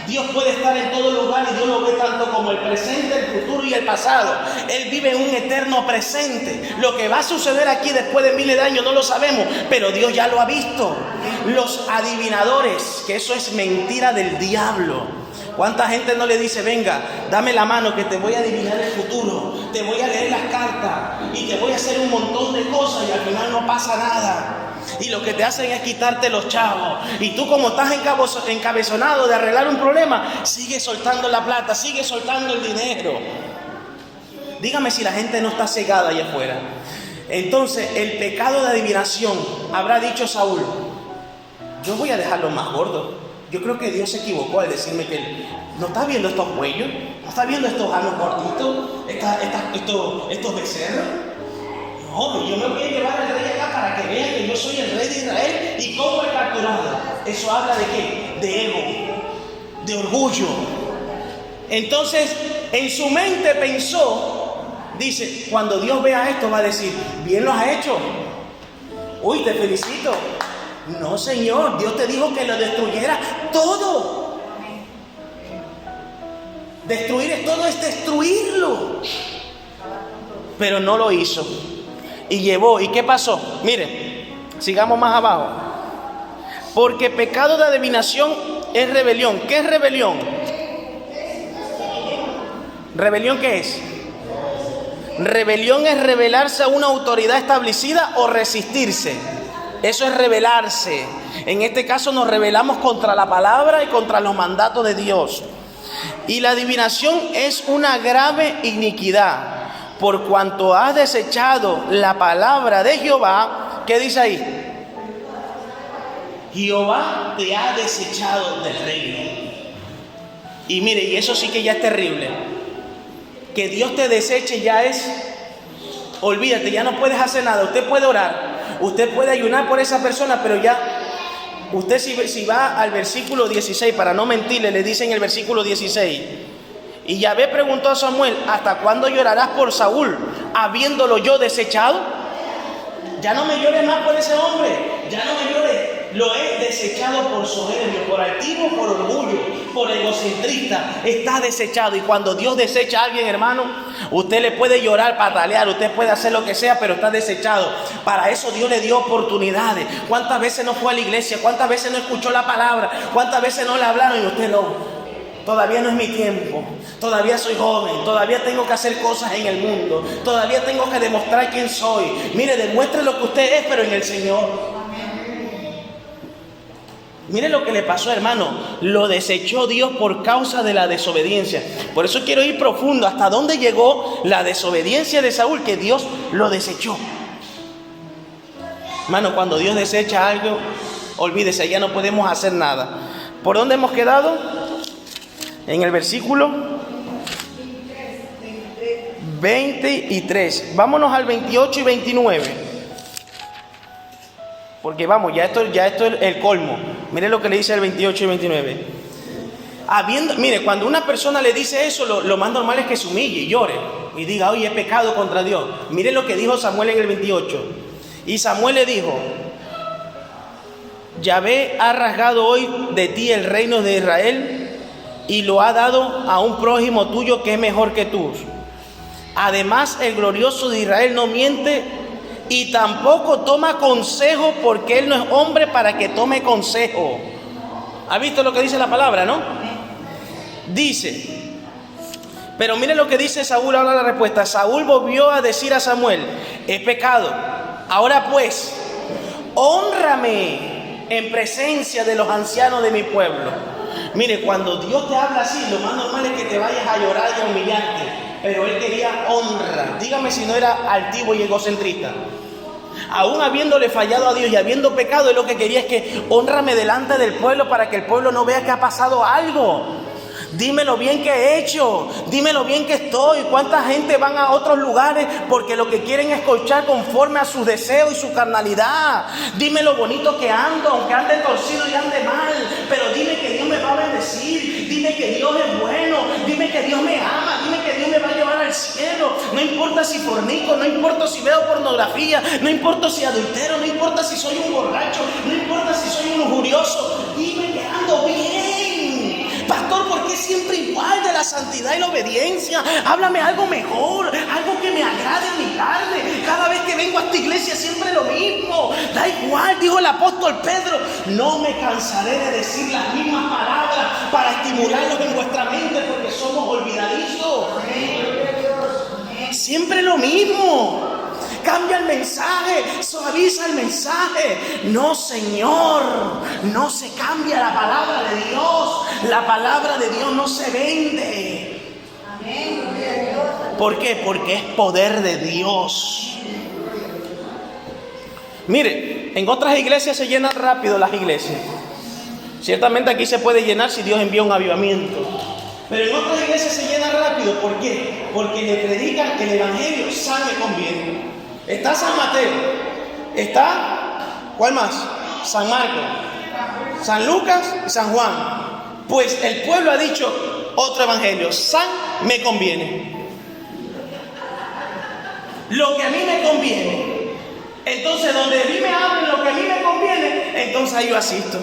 Dios puede estar en todo lugar y Dios lo ve tanto como el presente, el futuro y el pasado. Él vive en un eterno presente. Lo que va a suceder aquí después de miles de años no lo sabemos, pero Dios ya lo ha visto. Los adivinadores, que eso es mentira del diablo. ¿Cuánta gente no le dice, venga, dame la mano que te voy a adivinar el futuro, te voy a leer las cartas y te voy a hacer un montón de cosas y al final no pasa nada? Y lo que te hacen es quitarte los chavos. Y tú, como estás encabezonado de arreglar un problema, sigues soltando la plata, sigues soltando el dinero. Dígame si la gente no está cegada allá afuera. Entonces, el pecado de adivinación, habrá dicho Saúl, yo voy a dejarlo más gordo. Yo creo que Dios se equivocó al decirme que no está viendo estos cuellos, no está viendo estos anos cortitos, estos becerros. No, yo me voy a llevar al rey acá para que vean que yo soy el rey de Israel y cómo he capturado. Eso habla de ¿qué? De ego, de orgullo. Entonces, en su mente pensó, dice, cuando Dios vea esto va a decir, bien lo has hecho. Uy, te felicito. No, Señor, Dios te dijo que lo destruyera todo. Destruir todo es destruirlo. Pero no lo hizo. Y llevó. ¿Y qué pasó? Miren, sigamos más abajo. Porque pecado de adivinación es rebelión. ¿Qué es rebelión? ¿Rebelión qué es? Rebelión es rebelarse a una autoridad establecida o resistirse. Eso es rebelarse. En este caso nos rebelamos contra la palabra y contra los mandatos de Dios. Y la adivinación es una grave iniquidad. Por cuanto has desechado la palabra de Jehová, ¿qué dice ahí? Jehová te ha desechado del reino. Y mire, y eso sí que ya es terrible. Que Dios te deseche ya es, olvídate, ya no puedes hacer nada. Usted puede orar, usted puede ayunar por esa persona, pero ya, usted si va al versículo 16, para no mentirle, le dice en el versículo 16, y Yahvé preguntó a Samuel, ¿hasta cuándo llorarás por Saúl, habiéndolo yo desechado? Ya no me llores más por ese hombre, ya no me llores, lo he desechado por soberbio, por altivo, por orgullo, por egocentrista, está desechado. Y cuando Dios desecha a alguien, hermano, usted le puede llorar, patalear, usted puede hacer lo que sea, pero está desechado. Para eso Dios le dio oportunidades. ¿Cuántas veces no fue a la iglesia? ¿Cuántas veces no escuchó la palabra? ¿Cuántas veces no le hablaron y usted no? Todavía no es mi tiempo, todavía soy joven, todavía tengo que hacer cosas en el mundo, todavía tengo que demostrar quién soy. Mire, demuestre lo que usted es, pero en el Señor. Mire lo que le pasó, hermano, lo desechó Dios por causa de la desobediencia. Por eso quiero ir profundo, hasta dónde llegó la desobediencia de Saúl, que Dios lo desechó. Hermano, cuando Dios desecha algo, olvídese, ya no podemos hacer nada. ¿Por dónde hemos quedado? En el versículo 23. Vámonos al 28 y 29. Porque vamos, ya esto es el colmo. Miren lo que le dice el 28 y 29. Mire, cuando una persona le dice eso, lo más normal es que se humille y llore y diga, oye, he pecado contra Dios. Mire lo que dijo Samuel en el 28. Y Samuel le dijo, Yahvé ha rasgado hoy de ti el reino de Israel y lo ha dado a un prójimo tuyo que es mejor que tú. Además, el glorioso de Israel no miente y tampoco toma consejo, porque él no es hombre para que tome consejo. ¿Ha visto lo que dice la palabra, no? Dice, pero mire lo que dice Saúl ahora la respuesta. Saúl volvió a decir a Samuel, he pecado. Ahora pues, hónrame en presencia de los ancianos de mi pueblo. Mire, cuando Dios te habla así, lo más normal es que te vayas a llorar y a humillarte. Pero él quería honra. Dígame si no era altivo y egocentrista. Aún habiéndole fallado a Dios y habiendo pecado, él lo que quería es que hónrame delante del pueblo para que el pueblo no vea que ha pasado algo. Dime lo bien que he hecho, dime lo bien que estoy. ¿Cuánta gente van a otros lugares porque lo que quieren es colchar conforme a sus deseos y su carnalidad? Dime lo bonito que ando, aunque ande torcido y ande mal, pero dime que Dios me va a bendecir, dime que Dios es bueno, dime que Dios me ama, dime que Dios me va a llevar al cielo. No importa si fornico, no importa si veo pornografía, no importa si adultero, no importa si soy un borracho, no importa si soy un lujurioso, dime que ando bien. Pastor, ¿por qué siempre igual de la santidad y la obediencia? Háblame algo mejor, algo que me agrade a mi carne. Cada vez que vengo a esta iglesia siempre lo mismo. Da igual, dijo el apóstol Pedro, no me cansaré de decir las mismas palabras para estimularlos en vuestra mente, porque somos olvidadizos. Siempre lo mismo. Cambia el mensaje, suaviza el mensaje. No, Señor, no se cambia la palabra de Dios. La palabra de Dios no se vende. ¿Por qué? Porque es poder de Dios. Mire, en otras iglesias se llenan rápido las iglesias. Ciertamente aquí se puede llenar si Dios envía un avivamiento. Pero en otras iglesias se llena rápido. ¿Por qué? Porque le predican el evangelio, sabe conviene. Está San Mateo, está, ¿cuál más? San Marcos, San Lucas y San Juan. Pues el pueblo ha dicho otro evangelio, San me conviene. Lo que a mí me conviene. Entonces, donde a mí me hablen lo que a mí me conviene, entonces ahí yo asisto.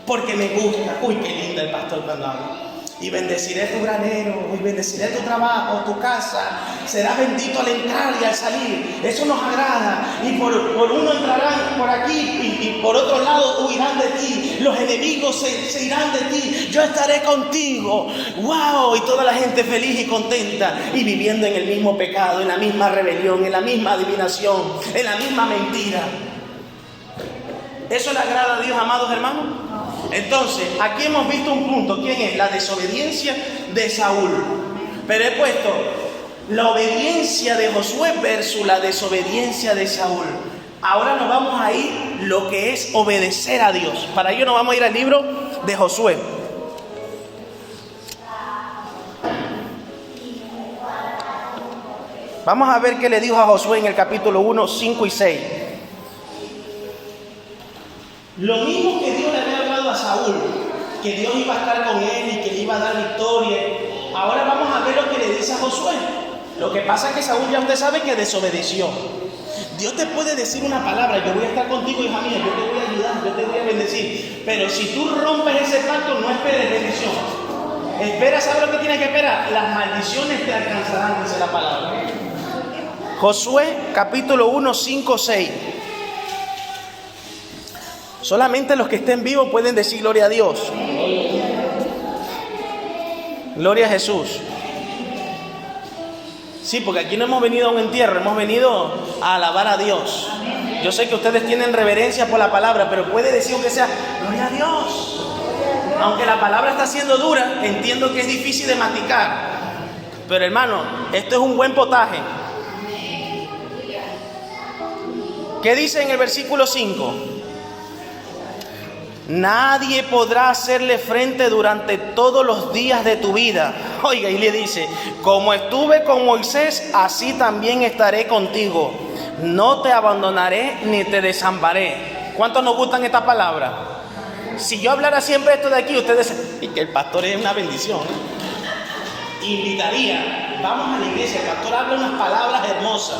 Porque me gusta. Uy, qué lindo el pastor cuando habla. Y bendeciré tu granero, y bendeciré tu trabajo, tu casa. Serás bendito al entrar y al salir. Eso nos agrada. Y por uno entrarán por aquí y por otro lado huirán de ti. Los enemigos se irán de ti. Yo estaré contigo. ¡Wow! Y toda la gente feliz y contenta. Y viviendo en el mismo pecado, en la misma rebelión, en la misma adivinación, en la misma mentira. ¿Eso le agrada a Dios, amados hermanos? Entonces, aquí hemos visto un punto. ¿Quién es? La desobediencia de Saúl. Pero he puesto la obediencia de Josué versus la desobediencia de Saúl. Ahora nos vamos a ir lo que es obedecer a Dios. Para ello nos vamos a ir al libro de Josué. Vamos a ver qué le dijo a Josué en el capítulo 1, 5 y 6. Lo mismo que Dios le había hablado a Saúl, que Dios iba a estar con él y que le iba a dar victoria. Ahora vamos a ver lo que le dice a Josué. Lo que pasa es que Saúl, ya usted sabe que desobedeció. Dios te puede decir una palabra: yo voy a estar contigo, hija mía, yo te voy a ayudar, yo te voy a bendecir. Pero si tú rompes ese pacto, no esperes bendición. Espera, ¿sabes lo que tienes que esperar? Las maldiciones te alcanzarán, dice la palabra. Josué capítulo 1, 5, 6. Solamente los que estén vivos pueden decir gloria a Dios. Gloria a Jesús. Sí, porque aquí no hemos venido a un entierro, hemos venido a alabar a Dios. Yo sé que ustedes tienen reverencia por la palabra, pero puede decir aunque sea gloria a Dios. Aunque la palabra está siendo dura, entiendo que es difícil de masticar. Pero hermano, esto es un buen potaje. ¿Qué dice en el versículo 5? Nadie podrá hacerle frente durante todos los días de tu vida. Oiga, y le dice: como estuve con Moisés, así también estaré contigo. No te abandonaré ni te desampararé. ¿Cuántos nos gustan esta palabra? si yo hablara siempre esto de aquí, ustedes dicen que el pastor es una bendición. Invitaría, vamos a la iglesia, el pastor habla unas palabras hermosas.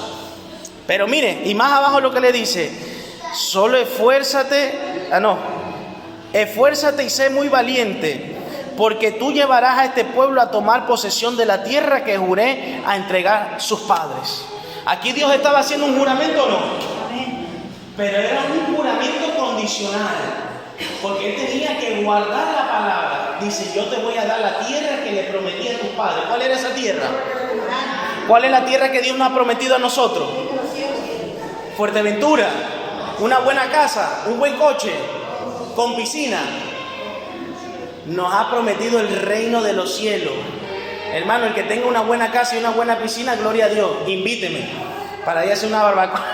Pero mire, y más abajo lo que le dice, solo esfuérzate y sé muy valiente, porque tú llevarás a este pueblo a tomar posesión de la tierra que juré a entregar sus padres. Aquí Dios estaba haciendo un juramento, ¿o no? Pero era un juramento condicional, porque él tenía que guardar la palabra. Dice, yo te voy a dar la tierra que le prometí a tus padres. ¿Cuál era esa tierra? ¿Cuál es la tierra que Dios nos ha prometido a nosotros? Fuerteventura, una buena casa, un buen coche, con piscina. Nos ha prometido el reino de los cielos. Hermano, el que tenga una buena casa y una buena piscina, gloria a Dios, invíteme para ir a hacer una barbacoa.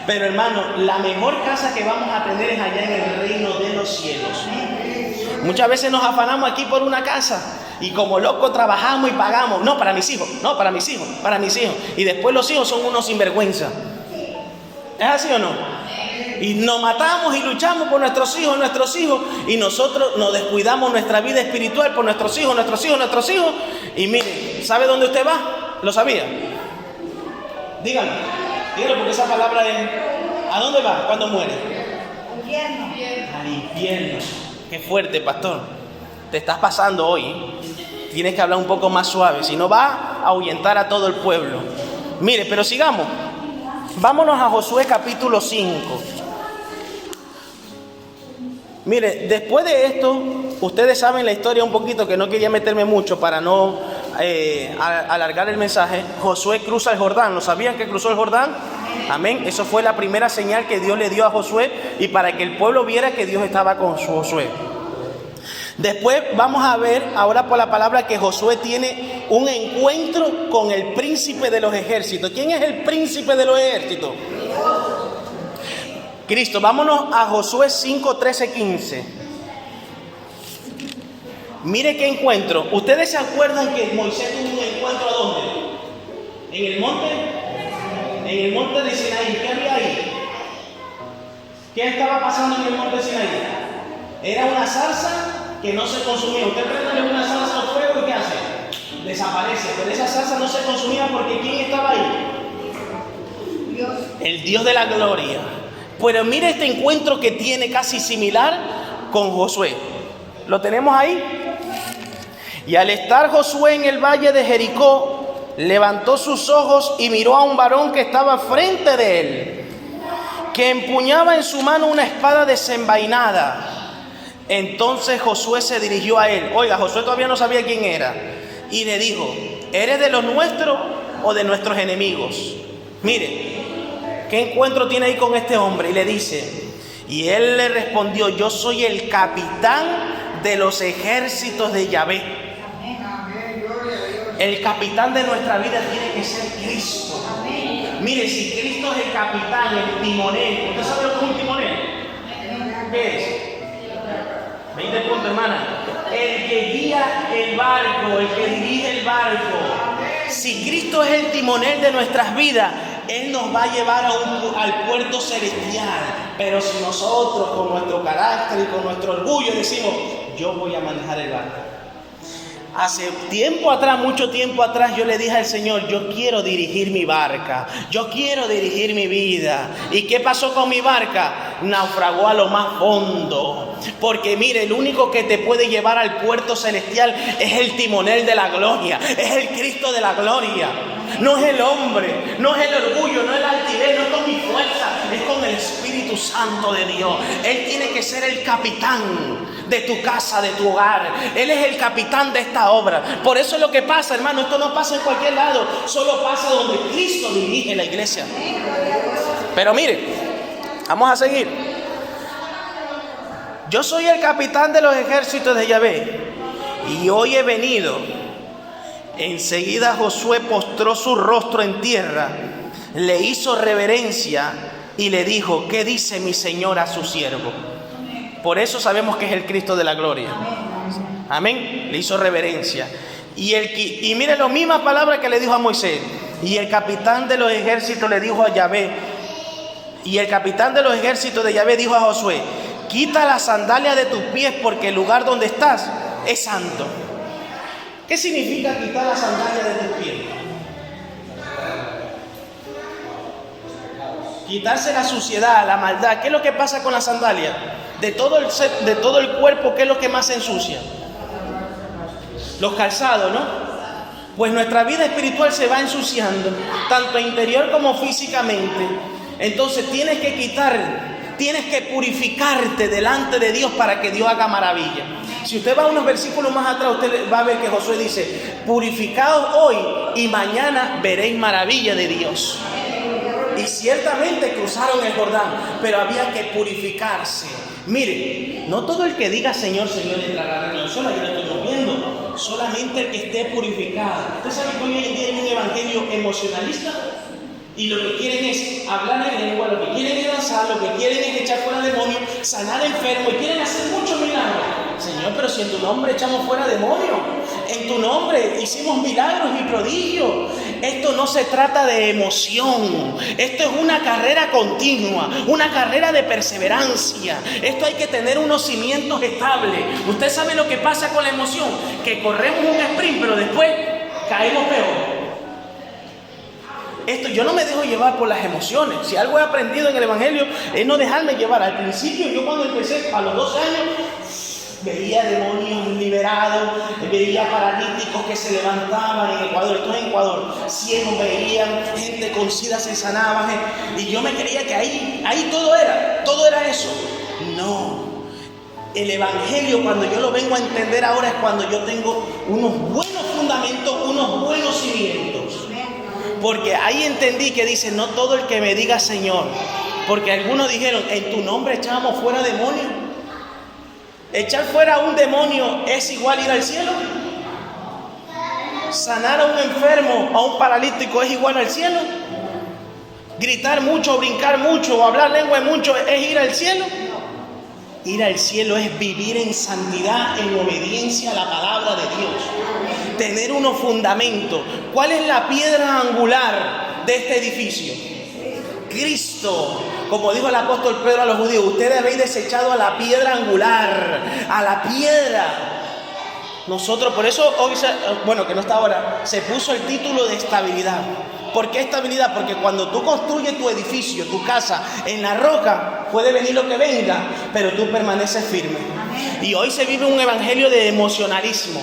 Pero hermano, la mejor casa que vamos a tener es allá en el reino de los cielos. Muchas veces nos afanamos aquí por una casa y como locos trabajamos y pagamos. No, para mis hijos, no, para mis hijos, para mis hijos. Y después los hijos son unos sinvergüenza. ¿Es así o no? Y nos matamos y luchamos por nuestros hijos, y nosotros nos descuidamos nuestra vida espiritual por nuestros hijos. Y mire, ¿sabe dónde usted va? ¿Lo sabía? Dígalo porque esa palabra es, ¿a dónde va cuando muere? Al infierno. Qué fuerte, pastor. Te estás pasando hoy. Tienes que hablar un poco más suave, si no va a ahuyentar a todo el pueblo. Mire, pero sigamos. Vámonos a Josué capítulo 5. Mire, después de esto, ustedes saben la historia un poquito, que no quería meterme mucho para no alargar el mensaje. Josué cruza el Jordán. ¿Lo sabían que cruzó el Jordán? Amén. Eso fue la primera señal que Dios le dio a Josué, y para que el pueblo viera que Dios estaba con Josué. Después vamos a ver ahora por la palabra que Josué tiene un encuentro con el príncipe de los ejércitos. ¿Quién es el príncipe de los ejércitos? Cristo. Vámonos a Josué 5, 13, 15. Mire qué encuentro. ¿Ustedes se acuerdan que Moisés tuvo un encuentro a dónde? ¿En el monte? En el monte de Sinaí. ¿Qué había ahí? ¿Qué estaba pasando en el monte de Sinaí? Era una zarza que no se consumía. Usted prende una zarza al fuego y ¿qué hace? Desaparece. Pero esa zarza no se consumía porque ¿quién estaba ahí? Dios. El Dios de la gloria. Pero mire este encuentro que tiene casi similar con Josué. ¿Lo tenemos ahí? Y al estar Josué en el valle de Jericó, levantó sus ojos y miró a un varón que estaba frente de él, que empuñaba en su mano una espada desenvainada. Entonces Josué se dirigió a él. Oiga, Josué todavía no sabía quién era. Y le dijo, ¿eres de los nuestros o de nuestros enemigos? Mire, ¿qué encuentro tiene ahí con este hombre? Y le dice, y él le respondió, yo soy el capitán de los ejércitos de Yahvé. El capitán de nuestra vida tiene que ser Cristo. Mire, si Cristo es el capitán, el timonel, ¿usted sabe lo que es un timonel? ¿Qué es? 20 puntos, hermana. El que guía el barco, el que dirige el barco. Si Cristo es el timonel de nuestras vidas, Él nos va a llevar al puerto celestial. Pero si nosotros con nuestro carácter y con nuestro orgullo decimos, yo voy a manejar el barco. Hace tiempo atrás, mucho tiempo atrás, yo le dije al Señor, yo quiero dirigir mi barca, yo quiero dirigir mi vida. ¿Y qué pasó con mi barca? Naufragó a lo más hondo. Porque mire, el único que te puede llevar al puerto celestial es el timonel de la gloria, es el Cristo de la gloria. No es el hombre, no es el orgullo, no es la altivez, no es con mi fuerza, es con el Espíritu Santo de Dios. Él tiene que ser el capitán de tu casa, de tu hogar. Él es el capitán de esta obra. Por eso es lo que pasa, hermano. Esto no pasa en cualquier lado, solo pasa donde Cristo dirige la iglesia. Pero mire, vamos a seguir. Yo soy el capitán de los ejércitos de Yahvé, y hoy he venido. Enseguida Josué postró su rostro en tierra, le hizo reverencia y le dijo, ¿qué dice mi Señor a su siervo? Por eso sabemos que es el Cristo de la gloria. Amén. Le hizo reverencia. Y mire la misma palabra que le dijo a Moisés. Y el capitán de los ejércitos le dijo a Yahvé. Y el capitán de los ejércitos de Yahvé dijo a Josué, quita la sandalia de tus pies porque el lugar donde estás es santo. ¿Qué significa quitar la sandalia de tus pies? Quitarse la suciedad, la maldad. ¿Qué es lo que pasa con la sandalia? De todo el cuerpo, ¿qué es lo que más se ensucia? Los calzados, ¿no? Pues nuestra vida espiritual se va ensuciando, tanto interior como físicamente. Entonces tienes que purificarte delante de Dios para que Dios haga maravilla. Si usted va a unos versículos más atrás, usted va a ver que Josué dice: purificaos hoy y mañana veréis maravilla de Dios. Y ciertamente cruzaron el Jordán, pero había que purificarse. Mire, no todo el que diga Señor, Señor entrará a la reino. Solo yo lo estoy viendo. Solamente el que esté purificado. ¿Usted sabe que hoy en día hay un evangelio emocionalista? Y lo que quieren es hablar en lengua, lo que quieren es danzar, lo que quieren es echar fuera demonios, sanar enfermos y quieren hacer muchos milagros. Señor, pero si en tu nombre echamos fuera demonios, en tu nombre hicimos milagros y prodigios. Esto no se trata de emoción, esto es una carrera continua, una carrera de perseverancia. Esto hay que tener unos cimientos estables. Usted sabe lo que pasa con la emoción, que corremos un sprint, pero después caemos peor. Yo no me dejo llevar por las emociones. Si algo he aprendido en el evangelio es no dejarme llevar. Al principio, yo cuando empecé a los 12 años, veía demonios liberados, veía paralíticos que se levantaban en Ecuador. Esto es en Ecuador. Ciegos veían, gente con sida se sanaba. Y yo me creía que ahí todo era eso. No. El evangelio, cuando yo lo vengo a entender ahora, es cuando yo tengo unos buenos fundamentos, unos buenos cimientos. Porque ahí entendí que dice: no todo el que me diga Señor. Porque algunos dijeron: en tu nombre echamos fuera demonios. ¿Echar fuera un demonio es igual ir al cielo? ¿Sanar a un enfermo, a un paralítico, es igual al cielo? ¿Gritar mucho, brincar mucho, o hablar lengua mucho es ir al cielo? Ir al cielo es vivir en santidad, en obediencia a la palabra de Dios. Tener unos fundamentos. ¿Cuál es la piedra angular de este edificio? Cristo. Como dijo el apóstol Pedro a los judíos: ustedes habéis desechado a la piedra angular, a la piedra. Nosotros, por eso hoy, que no está ahora, se puso el título de estabilidad. ¿Por qué estabilidad? Porque cuando tú construyes tu edificio, tu casa, en la roca, puede venir lo que venga, pero tú permaneces firme. Y hoy se vive un evangelio de emocionalismo.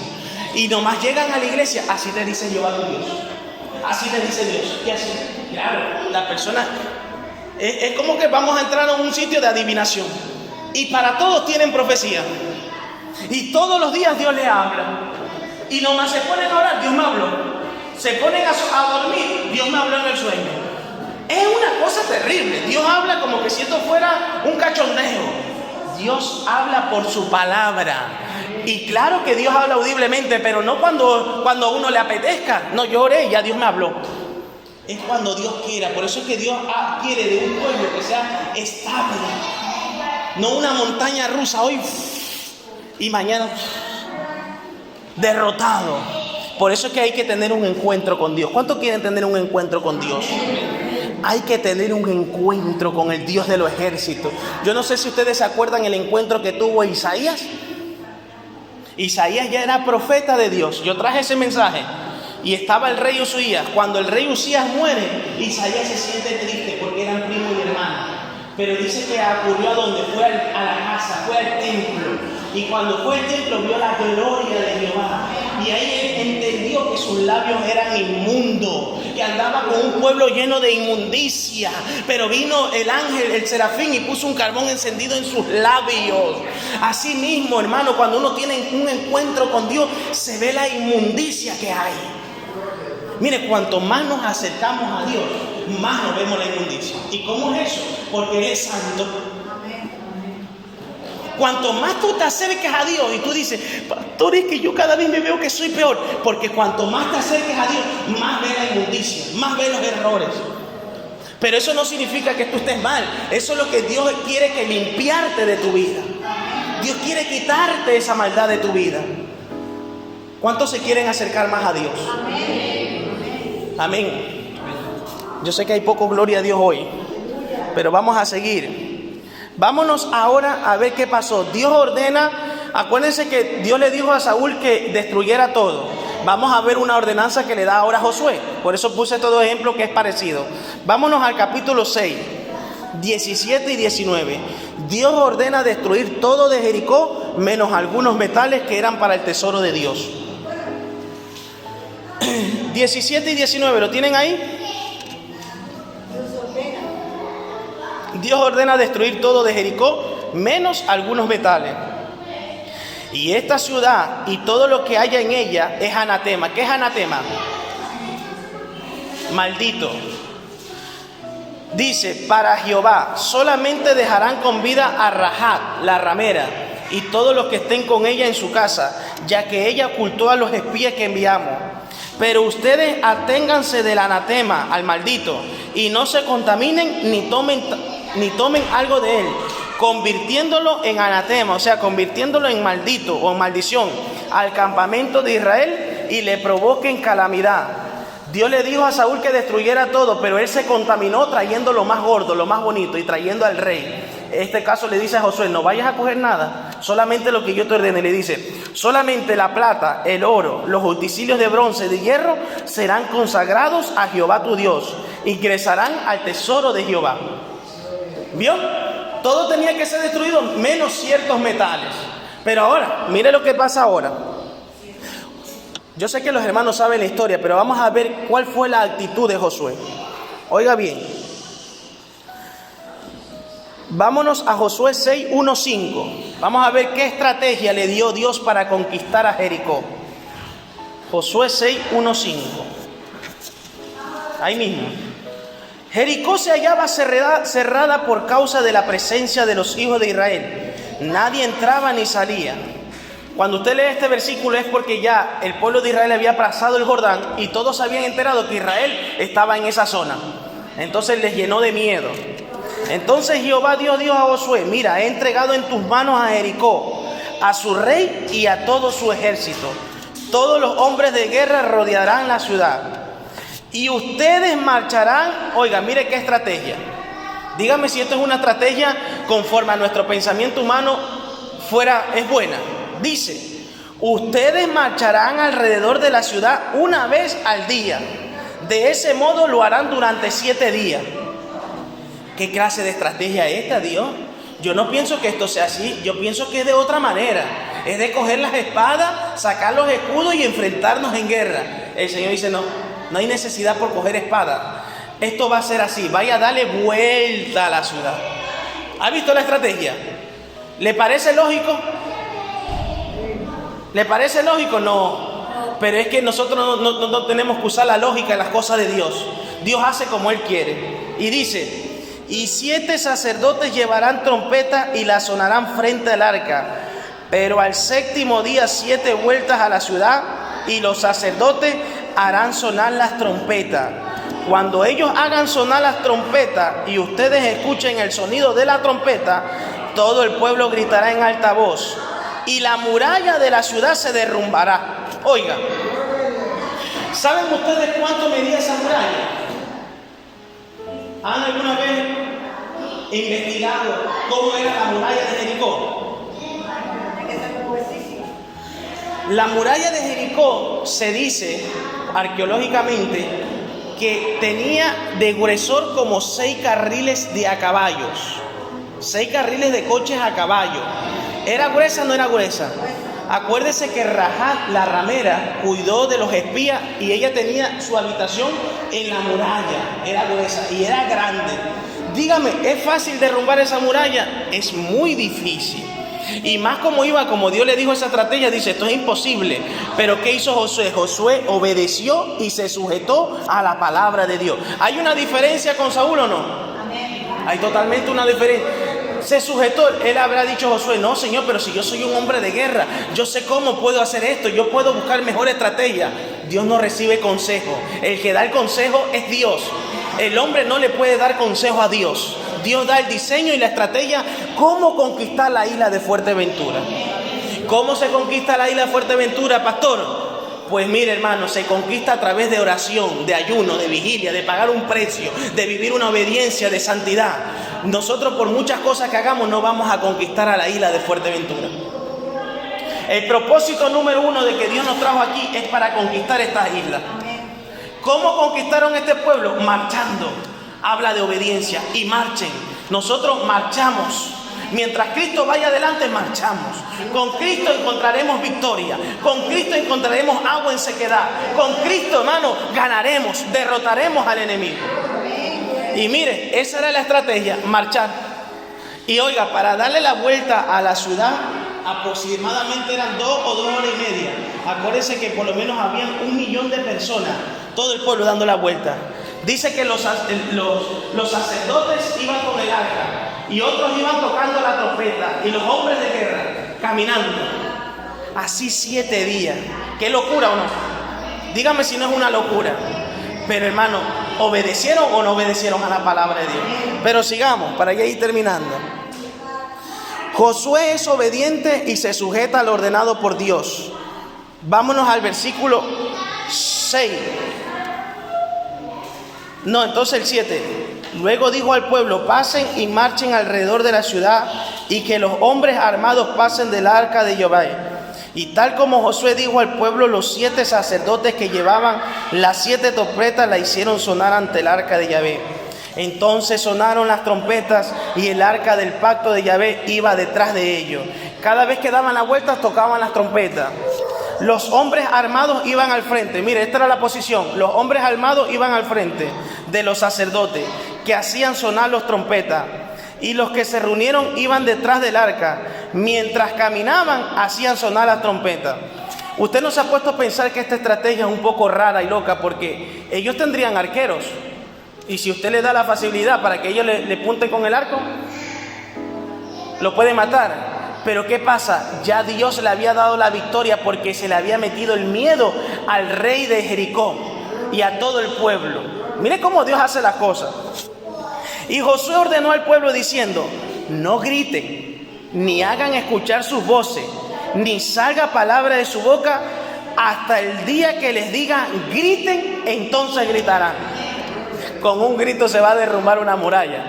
Y nomás llegan a la iglesia: así te dice Jehová tu Dios. Así te dice Dios. ¿Qué hace? Claro, la persona... Es como que vamos a entrar a un sitio de adivinación. Y para todos tienen profecía. Y todos los días Dios les habla. Y nomás se ponen a orar: Dios me habló. Se ponen a dormir: Dios me habló en el sueño. Es una cosa terrible. Dios habla como que si esto fuera un cachondeo. Dios habla por su palabra. Y claro que Dios habla audiblemente, pero no cuando a uno le apetezca. No, yo oré y ya Dios me habló. Es cuando Dios quiera. Por eso es que Dios quiere de un pueblo que sea estable. No una montaña rusa hoy y mañana derrotado. Por eso es que hay que tener un encuentro con Dios. ¿Cuántos quieren tener un encuentro con Dios? Hay que tener un encuentro con el Dios de los ejércitos. Yo no sé si ustedes se acuerdan el encuentro que tuvo Isaías. Isaías ya era profeta de Dios. Yo traje ese mensaje. Y estaba el rey Usías. Cuando el rey Usías muere, Isaías se siente triste porque eran primo y hermano. Pero dice que acudió a donde fue a la casa, fue al templo. Y cuando fue al templo vio la gloria de Jehová. Y ahí él entendió que sus labios eran inmundos, que andaba con un pueblo lleno de inmundicia. Pero vino el ángel, el serafín, y puso un carbón encendido en sus labios. Así mismo, hermano, cuando uno tiene un encuentro con Dios, se ve la inmundicia que hay. Mire, cuanto más nos acercamos a Dios, más nos vemos la inmundicia. ¿Y cómo es eso? Porque Él es santo. Cuanto más tú te acerques a Dios y tú dices: pastor, es que yo cada vez me veo que soy peor. Porque cuanto más te acerques a Dios, más ves la inmundicia, más ves los errores. Pero eso no significa que tú estés mal. Eso es lo que Dios quiere, que limpiarte de tu vida. Dios quiere quitarte esa maldad de tu vida. ¿Cuántos se quieren acercar más a Dios? Amén. Yo sé que hay poco gloria a Dios hoy, pero vamos a seguir. Vámonos ahora a ver qué pasó. Dios ordena, acuérdense que Dios le dijo a Saúl que destruyera todo. Vamos a ver una ordenanza que le da ahora a Josué. Por eso puse todo ejemplo que es parecido. Vámonos al capítulo 6, 17 y 19. Dios ordena destruir todo de Jericó, menos algunos metales que eran para el tesoro de Dios. 17 y 19, ¿lo tienen ahí? Dios ordena destruir todo de Jericó, menos algunos metales. Y esta ciudad y todo lo que haya en ella es anatema. ¿Qué es anatema? Maldito. Dice, para Jehová solamente dejarán con vida a Rahab, la ramera, y todos los que estén con ella en su casa, ya que ella ocultó a los espías que enviamos. Pero ustedes aténganse del anatema, al maldito, y no se contaminen ni tomen algo de él, convirtiéndolo en anatema, o sea, convirtiéndolo en maldito o en maldición al campamento de Israel, y le provoquen calamidad. Dios le dijo a Saúl que destruyera todo, pero él se contaminó trayendo lo más gordo, lo más bonito, y trayendo al rey. En este caso le dice a Josué, no vayas a coger nada, solamente lo que yo te ordene. Le dice, solamente la plata, el oro, los utensilios de bronce, de hierro, serán consagrados a Jehová tu Dios, ingresarán al tesoro de Jehová. ¿Vio? Todo tenía que ser destruido, menos ciertos metales. Pero ahora, mire lo que pasa ahora. Yo sé que los hermanos saben la historia, pero vamos a ver cuál fue la actitud de Josué. Oiga bien. Vámonos a Josué 6, 1, 5. Vamos a ver qué estrategia le dio Dios para conquistar a Jericó. Josué 6, 1, 5. Ahí mismo. Jericó se hallaba cerrada por causa de la presencia de los hijos de Israel. Nadie entraba ni salía. Cuando usted lee este versículo es porque ya el pueblo de Israel había pasado el Jordán y todos habían enterado que Israel estaba en esa zona. Entonces les llenó de miedo. Entonces Jehová Dios dijo a Josué, mira, he entregado en tus manos a Jericó, a su rey y a todo su ejército. Todos los hombres de guerra rodearán la ciudad. Y ustedes marcharán, oiga, mire qué estrategia. Dígame si esto es una estrategia conforme a nuestro pensamiento humano es buena. Dice, ustedes marcharán alrededor de la ciudad una vez al día. De ese modo lo harán durante 7 días. ¿Qué clase de estrategia es esta, Dios? Yo no pienso que esto sea así. Yo pienso que es de otra manera. Es de coger las espadas, sacar los escudos y enfrentarnos en guerra. El Señor dice, no hay necesidad por coger espada. Esto va a ser así. Vaya a darle vuelta a la ciudad. ¿Ha visto la estrategia? ¿Le parece lógico? ¿Le parece lógico? No. Pero es que nosotros no tenemos que usar la lógica en las cosas de Dios. Dios hace como Él quiere. Y dice, y 7 sacerdotes llevarán trompeta y la sonarán frente al arca. Pero al 7º día 7 vueltas a la ciudad y los sacerdotes harán sonar las trompetas. Cuando ellos hagan sonar las trompetas y ustedes escuchen el sonido de la trompeta, todo el pueblo gritará en alta voz y la muralla de la ciudad se derrumbará. Oiga, ¿saben ustedes cuánto medía esa muralla? ¿Han alguna vez investigado cómo era la muralla de Jericó? La muralla de Jericó se dice arqueológicamente que tenía de gruesor como 6 carriles de a caballos. 6 carriles de coches a caballo. ¿Era gruesa o no era gruesa? Acuérdese que Rahab, la ramera, cuidó de los espías y ella tenía su habitación en la muralla. Era gruesa y era grande. Dígame, ¿es fácil derrumbar esa muralla? Es muy difícil. Y más como Dios le dijo esa estrategia, dice, esto es imposible. Pero ¿qué hizo Josué? Josué obedeció y se sujetó a la palabra de Dios. ¿Hay una diferencia con Saúl o no? Hay totalmente una diferencia. Se sujetó, él habrá dicho Josué, no Señor, pero si yo soy un hombre de guerra, yo sé cómo puedo hacer esto, yo puedo buscar mejor estrategia. Dios no recibe consejo, el que da el consejo es Dios. El hombre no le puede dar consejo a Dios. Dios da el diseño y la estrategia, cómo conquistar la isla de Fuerteventura. ¿Cómo se conquista la isla de Fuerteventura, pastor? Pues mire, hermano, se conquista a través de oración, de ayuno, de vigilia, de pagar un precio, de vivir una obediencia, de santidad. Nosotros por muchas cosas que hagamos no vamos a conquistar a la isla de Fuerteventura. El propósito número 1 de que Dios nos trajo aquí es para conquistar estas islas. ¿Cómo conquistaron este pueblo? Marchando. Habla de obediencia y marchen. Nosotros marchamos. Mientras Cristo vaya adelante, marchamos. Con Cristo encontraremos victoria. Con Cristo encontraremos agua en sequedad. Con Cristo, hermano, ganaremos, derrotaremos al enemigo. Y mire, esa era la estrategia, marchar. Y oiga, para darle la vuelta a la ciudad, aproximadamente eran 2 o 2 horas y media. Acuérdense que por lo menos habían 1 millón de personas, todo el pueblo dando la vuelta. Dice que los sacerdotes iban con el arca y otros iban tocando la trompeta y los hombres de guerra caminando. Así 7 días. ¿Qué locura o no? Dígame si no es una locura. Pero hermano, ¿obedecieron o no obedecieron a la palabra de Dios? Pero sigamos para ya ir terminando. Josué es obediente y se sujeta al ordenado por Dios. Vámonos al versículo 6. No, entonces el 7. Luego dijo al pueblo: pasen y marchen alrededor de la ciudad, y que los hombres armados pasen del arca de Jehová. Y tal como Josué dijo al pueblo, los 7 sacerdotes que llevaban las 7 trompetas la hicieron sonar ante el arca de Yahvé. Entonces sonaron las trompetas y el arca del pacto de Yahvé iba detrás de ellos. Cada vez que daban la vuelta tocaban las trompetas. Los hombres armados iban al frente. Mire, esta era la posición. Los hombres armados iban al frente de los sacerdotes que hacían sonar las trompetas. Y los que se reunieron iban detrás del arca. Mientras caminaban, hacían sonar las trompetas. Usted no se ha puesto a pensar que esta estrategia es un poco rara y loca, porque ellos tendrían arqueros. Y si usted le da la facilidad para que ellos le punten con el arco, lo puede matar. Pero ¿qué pasa? Ya Dios le había dado la victoria porque se le había metido el miedo al rey de Jericó y a todo el pueblo. Mire cómo Dios hace las cosas. Y Josué ordenó al pueblo diciendo: no griten, ni hagan escuchar sus voces, ni salga palabra de su boca hasta el día que les diga griten, entonces gritarán. Con un grito se va a derrumbar una muralla.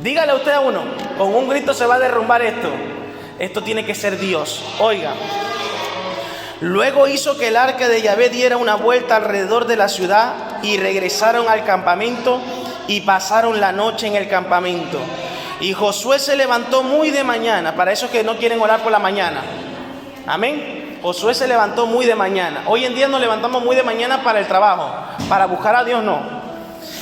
Dígale usted a uno, con un grito se va a derrumbar esto. Esto tiene que ser Dios. Oiga. Luego hizo que el arca de Yahvé diera una vuelta alrededor de la ciudad y regresaron al campamento y pasaron la noche en el campamento. Y Josué se levantó muy de mañana. Para esos que no quieren orar por la mañana. Amén. Josué se levantó muy de mañana. Hoy en día nos levantamos muy de mañana para el trabajo. Para buscar a Dios no.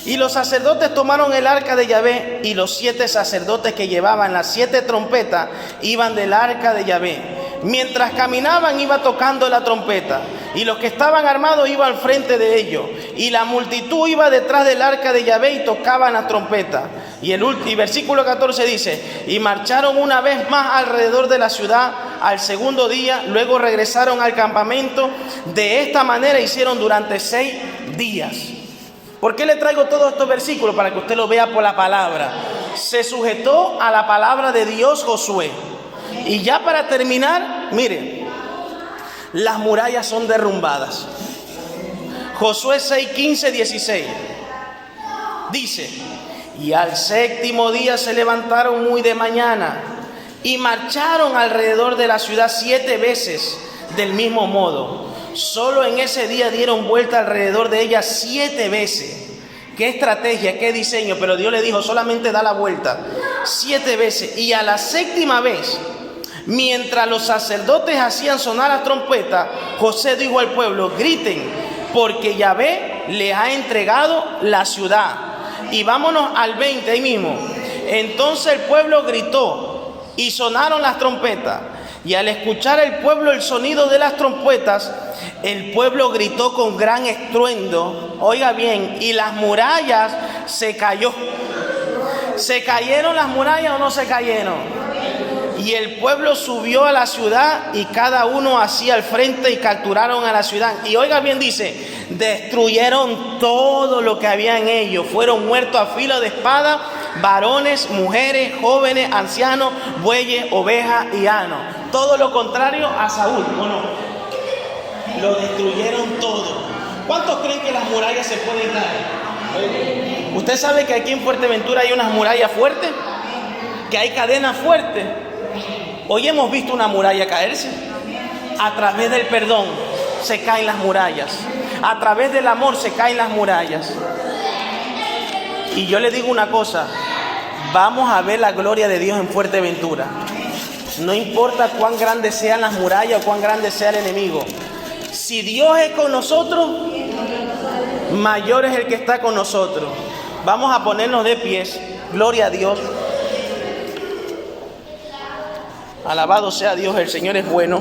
Y los sacerdotes tomaron el arca de Yahvé, y los 7 sacerdotes que llevaban las 7 trompetas iban del arca de Yahvé. Mientras caminaban iba tocando la trompeta, y los que estaban armados iban al frente de ellos, y la multitud iba detrás del arca de Yahvé y tocaban la trompeta. Y versículo 14 dice: y marcharon una vez más alrededor de la ciudad al segundo día, luego regresaron al campamento. De esta manera hicieron durante 6 días. ¿Por qué le traigo todos estos versículos? Para que usted lo vea por la palabra. Se sujetó a la palabra de Dios Josué. Y ya para terminar, mire, las murallas son derrumbadas. Josué 6, 15, 16. Dice: y al 7º día se levantaron muy de mañana y marcharon alrededor de la ciudad 7 veces del mismo modo. Solo en ese día dieron vuelta alrededor de ella 7 veces. Qué estrategia, qué diseño. Pero Dios le dijo: solamente da la vuelta 7 veces. Y a la 7ª vez, mientras los sacerdotes hacían sonar las trompetas, Josué dijo al pueblo: griten, porque Yahvé les ha entregado la ciudad. Y vámonos al 20 ahí mismo. Entonces el pueblo gritó y sonaron las trompetas. Y al escuchar el pueblo el sonido de las trompetas, el pueblo gritó con gran estruendo. Oiga bien, y las murallas se cayó. ¿Se cayeron las murallas o no se cayeron? Y el pueblo subió a la ciudad y cada uno hacia el frente y capturaron a la ciudad. Y oiga bien, dice: destruyeron todo lo que había en ellos. Fueron muertos a filo de espada, varones, mujeres, jóvenes, ancianos, bueyes, ovejas y asnos. Todo lo contrario a Saúl, ¿o no? lo destruyeron todo. ¿Cuántos creen que las murallas se pueden caer? ¿Usted sabe que aquí en Fuerteventura hay unas murallas fuertes? ¿Que hay cadenas fuertes? Hoy hemos visto una muralla caerse. A través del perdón se caen las murallas. A través del amor se caen las murallas. Y yo le digo una cosa, vamos a ver la gloria de Dios en Fuerteventura. No importa cuán grandes sean las murallas o cuán grande sea el enemigo. Si Dios es con nosotros, mayor es el que está con nosotros. Vamos a ponernos de pies. Gloria a Dios. Alabado sea Dios, el Señor es bueno.